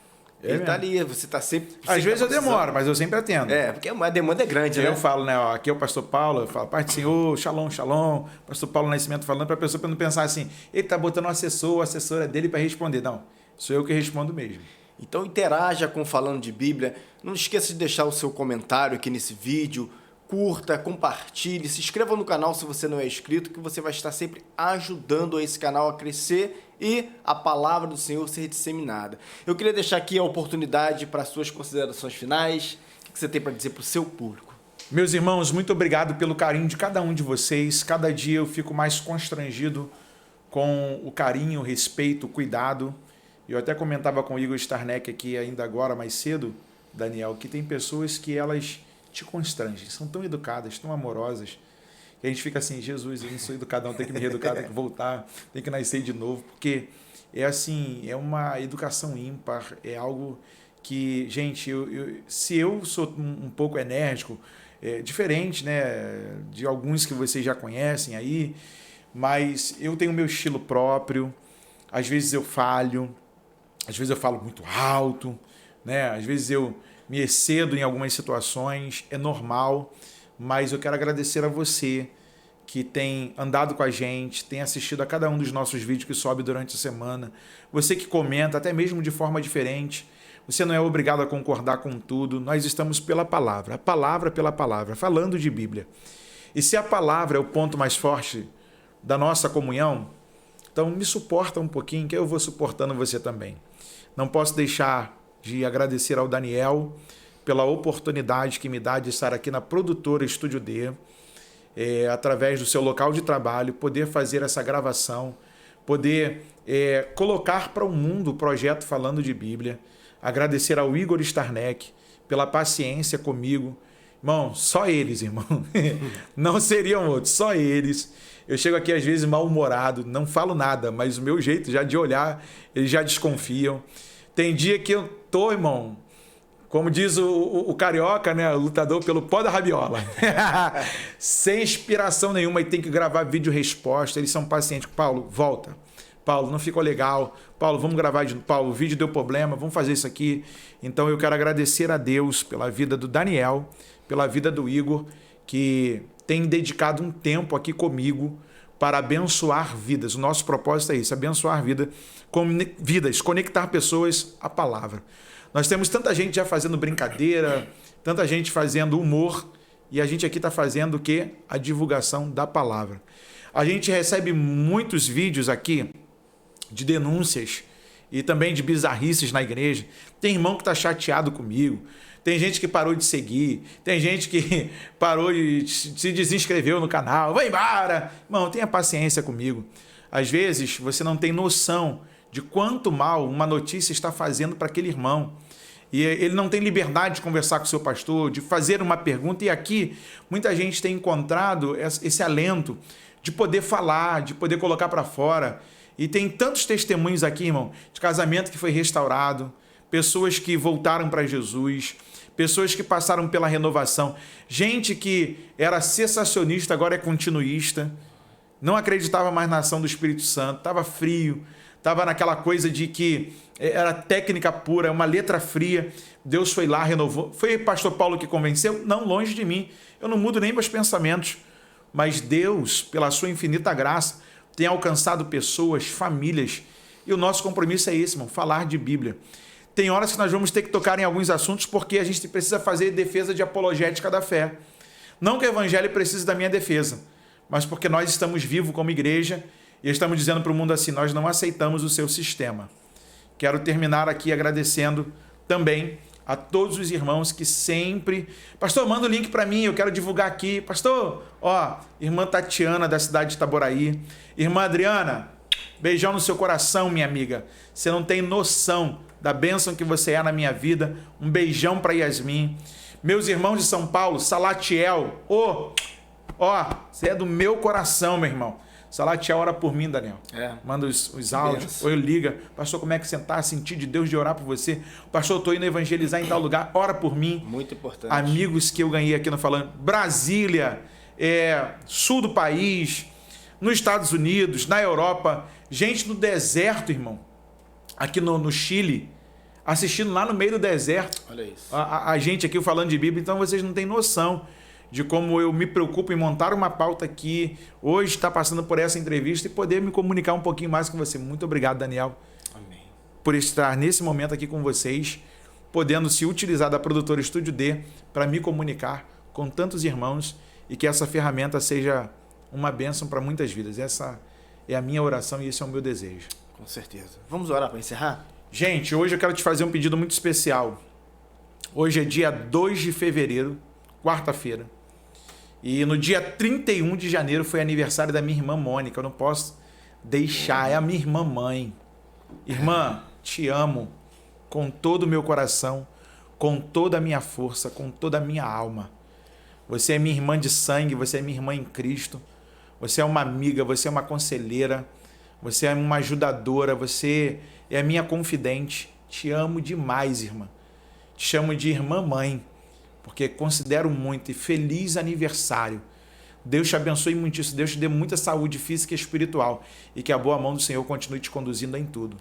Ele tá ali, você tá sempre... Às vezes eu demoro, mas eu sempre atendo. Porque a demanda é grande, né? Eu falo, né, aqui é o pastor Paulo, eu falo, Pai do Senhor, shalom, shalom, pastor Paulo Nascimento falando para a pessoa não pensar assim, ele tá botando um assessor, a assessora é dele para responder. Não, sou eu que respondo mesmo. Então interaja com Falando de Bíblia, não esqueça de deixar o seu comentário aqui nesse vídeo, curta, compartilhe, se inscreva no canal se você não é inscrito, que você vai estar sempre ajudando esse canal a crescer e a palavra do Senhor ser disseminada. Eu queria deixar aqui a oportunidade para suas considerações finais. O que você tem para dizer para o seu público? Meus irmãos, muito obrigado pelo carinho de cada um de vocês. Cada dia eu fico mais constrangido com o carinho, o respeito, o cuidado. Eu até comentava com o Igor Starneck aqui ainda agora, mais cedo, Daniel, que tem pessoas que elas te constrangem, são tão educadas, tão amorosas, que a gente fica assim, Jesus, eu não sou educadão, tenho que me reeducar, tenho que voltar, tenho que nascer de novo, porque é assim, é uma educação ímpar, é algo que, gente, se eu sou um pouco enérgico, diferente, né, de alguns que vocês já conhecem aí, mas eu tenho o meu estilo próprio, às vezes eu falho, às vezes eu falo muito alto, né, às vezes eu me excedo em algumas situações, é normal, mas eu quero agradecer a você que tem andado com a gente, tem assistido a cada um dos nossos vídeos que sobe durante a semana, você que comenta, até mesmo de forma diferente, você não é obrigado a concordar com tudo, nós estamos pela palavra, a palavra pela palavra, falando de Bíblia. E se a palavra é o ponto mais forte da nossa comunhão, então me suporta um pouquinho, que eu vou suportando você também. Não posso deixar de agradecer ao Daniel pela oportunidade que me dá de estar aqui na produtora Estúdio D, através do seu local de trabalho, poder fazer essa gravação, poder colocar para o mundo o projeto Falando de Bíblia. Agradecer ao Igor Starneck pela paciência comigo. Irmão, só eles, irmão. Não seriam outros, só eles. Eu chego aqui às vezes mal-humorado, não falo nada, mas o meu jeito já de olhar, eles já desconfiam. Tem dia que eu tô, irmão, como diz o carioca, né, o lutador pelo pó da rabiola, sem inspiração nenhuma, e tem que gravar vídeo resposta, eles são pacientes. Paulo, volta. Paulo, não ficou legal. Paulo, vamos gravar de novo. Paulo, o vídeo deu problema, vamos fazer isso aqui. Então eu quero agradecer a Deus pela vida do Daniel, pela vida do Igor, que tem dedicado um tempo aqui comigo para abençoar vidas. O nosso propósito é isso, abençoar vidas, conectar pessoas à palavra. Nós temos tanta gente já fazendo brincadeira, tanta gente fazendo humor, e a gente aqui está fazendo o quê? A divulgação da palavra. A gente recebe muitos vídeos aqui de denúncias e também de bizarrices na igreja. Tem irmão que está chateado comigo, tem gente que parou de seguir, tem gente que parou e se desinscreveu no canal, vai embora. Irmão, tenha paciência comigo. Às vezes você não tem noção de quanto mal uma notícia está fazendo para aquele irmão. E ele não tem liberdade de conversar com o seu pastor, de fazer uma pergunta. E aqui muita gente tem encontrado esse alento de poder falar, de poder colocar para fora. E tem tantos testemunhos aqui, irmão, de casamento que foi restaurado, pessoas que voltaram para Jesus, pessoas que passaram pela renovação, gente que era cessacionista, agora é continuista, não acreditava mais na ação do Espírito Santo, estava frio, estava naquela coisa de que era técnica pura, uma letra fria. Deus foi lá, renovou. Foi o pastor Paulo que convenceu? Não, longe de mim. Eu não mudo nem meus pensamentos. Mas Deus, pela sua infinita graça, tem alcançado pessoas, famílias. E o nosso compromisso é esse, irmão, falar de Bíblia. Tem horas que nós vamos ter que tocar em alguns assuntos porque a gente precisa fazer defesa de apologética da fé. Não que o evangelho precise da minha defesa, mas porque nós estamos vivos como igreja e estamos dizendo para o mundo assim, nós não aceitamos o seu sistema. Quero terminar aqui agradecendo também a todos os irmãos que sempre... Pastor, manda o link para mim, eu quero divulgar aqui. Pastor, irmã Tatiana da cidade de Itaboraí. Irmã Adriana, beijão no seu coração, minha amiga. Você não tem noção da bênção que você é na minha vida. Um beijão para Yasmin. Meus irmãos de São Paulo, Salatiel, você é do meu coração, meu irmão. Salatiel, ora por mim, Daniel. Manda os áudios, ou liga. Pastor, como é que você está? Senti de Deus de orar por você. Pastor, eu estou indo evangelizar em tal lugar, ora por mim. Muito importante. Amigos que eu ganhei aqui no Falando. Brasília, sul do país, nos Estados Unidos, na Europa. Gente no deserto, irmão. Aqui no Chile, assistindo lá no meio do deserto. Olha isso. A gente aqui falando de Bíblia, então vocês não têm noção de como eu me preocupo em montar uma pauta aqui, hoje está passando por essa entrevista e poder me comunicar um pouquinho mais com você. Muito obrigado, Daniel. Amém. Por estar nesse momento aqui com vocês, podendo se utilizar da Produtora Estúdio D para me comunicar com tantos irmãos e que essa ferramenta seja uma bênção para muitas vidas. Essa é a minha oração e esse é o meu desejo. Com certeza. Vamos orar para encerrar? Gente, hoje eu quero te fazer um pedido muito especial. Hoje é dia 2 de fevereiro, quarta-feira. E no dia 31 de janeiro foi aniversário da minha irmã Mônica. Eu não posso deixar, é a minha irmã mãe. Irmã, te amo com todo o meu coração, com toda a minha força, com toda a minha alma. Você é minha irmã de sangue, você é minha irmã em Cristo. Você é uma amiga, você é uma conselheira, você é uma ajudadora, você é a minha confidente. Te amo demais, irmã. Te chamo de irmã mãe, porque considero muito, e feliz aniversário. Deus te abençoe muitíssimo, Deus te dê muita saúde física e espiritual, e que a boa mão do Senhor continue te conduzindo em tudo.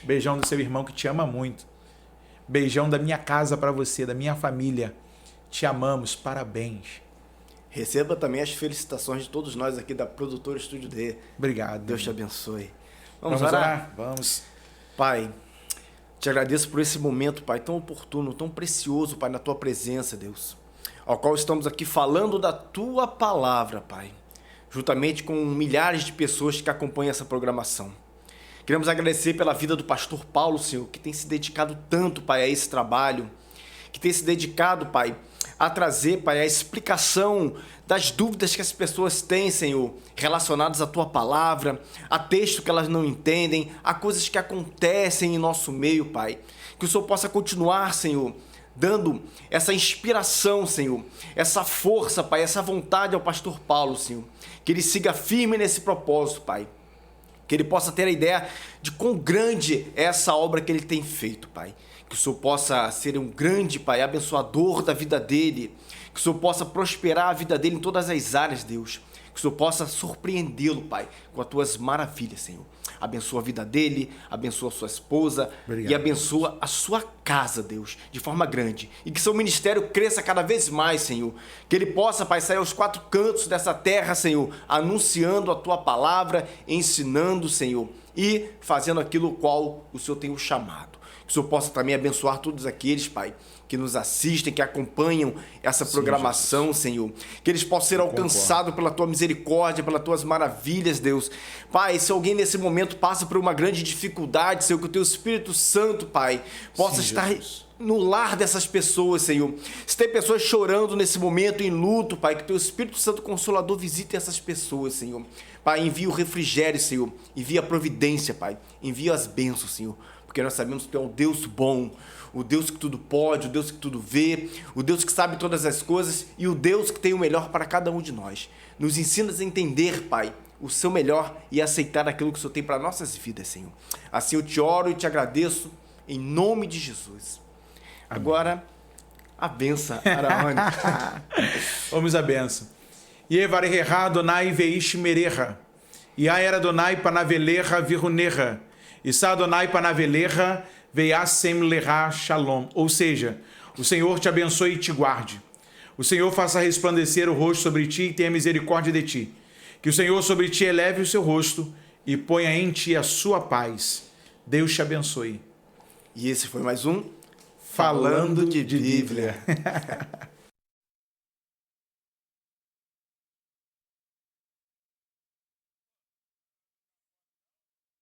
Beijão do seu irmão que te ama muito. Beijão da minha casa para você, da minha família. Te amamos, parabéns. Receba também as felicitações de todos nós aqui da Produtora Estúdio D. Obrigado. Deus te abençoe. Vamos orar? Vamos. Pai, te agradeço por esse momento, Pai, tão oportuno, tão precioso, Pai, na Tua presença, Deus, ao qual estamos aqui falando da Tua palavra, Pai, juntamente com milhares de pessoas que acompanham essa programação. Queremos agradecer pela vida do pastor Paulo, Senhor, que tem se dedicado tanto, Pai, a esse trabalho, que tem se dedicado, Pai, a trazer, Pai, a explicação das dúvidas que as pessoas têm, Senhor, relacionadas à Tua palavra, a texto que elas não entendem, a coisas que acontecem em nosso meio, Pai. Que o Senhor possa continuar, Senhor, dando essa inspiração, Senhor, essa força, Pai, essa vontade ao pastor Paulo, Senhor. Que ele siga firme nesse propósito, Pai. Que ele possa ter a ideia de quão grande é essa obra que ele tem feito, Pai. Que o Senhor possa ser um grande, Pai, abençoador da vida dele. Que o Senhor possa prosperar a vida dele em todas as áreas, Deus. Que o Senhor possa surpreendê-lo, Pai, com as tuas maravilhas, Senhor. Abençoa a vida dele, abençoa a sua esposa. Obrigado, e abençoa a sua casa, Deus, de forma grande. E que seu ministério cresça cada vez mais, Senhor. Que ele possa, Pai, sair aos 4 cantos dessa terra, Senhor, anunciando a tua palavra, ensinando, Senhor, e fazendo aquilo qual o Senhor tem o chamado. Que o Senhor possa também abençoar todos aqueles, Pai, que nos assistem, que acompanham essa programação, Jesus. Senhor. Que eles possam ser alcançados pela Tua misericórdia, pelas Tuas maravilhas, Deus. Pai, se alguém nesse momento passa por uma grande dificuldade, Senhor, que o Teu Espírito Santo, Pai, possa estar Jesus. No lar dessas pessoas, Senhor. Se tem pessoas chorando nesse momento, em luto, Pai, que o Teu Espírito Santo Consolador visite essas pessoas, Senhor. Pai, envia o refrigério, Senhor. Envia a providência, Pai. Envia as bênçãos, Senhor. Porque nós sabemos que Tu é um Deus bom, o Deus que tudo pode, o Deus que tudo vê, o Deus que sabe todas as coisas e o Deus que tem o melhor para cada um de nós. Nos ensinas a entender, Pai, o Seu melhor e aceitar aquilo que o Senhor tem para nossas vidas, Senhor. Assim eu te oro e te agradeço em nome de Jesus. Agora, a benção, Araone. Vamos à benção. Yevareha Adonai veish mereha, Yair Adonai panaveleha viruneha, Issa Adonai panaveleha veiasem leha shalom. Ou seja, o Senhor te abençoe e te guarde. O Senhor faça resplandecer o rosto sobre ti e tenha misericórdia de ti. Que o Senhor sobre ti eleve o seu rosto e ponha em ti a sua paz. Deus te abençoe. E esse foi mais um Falando de Bíblia.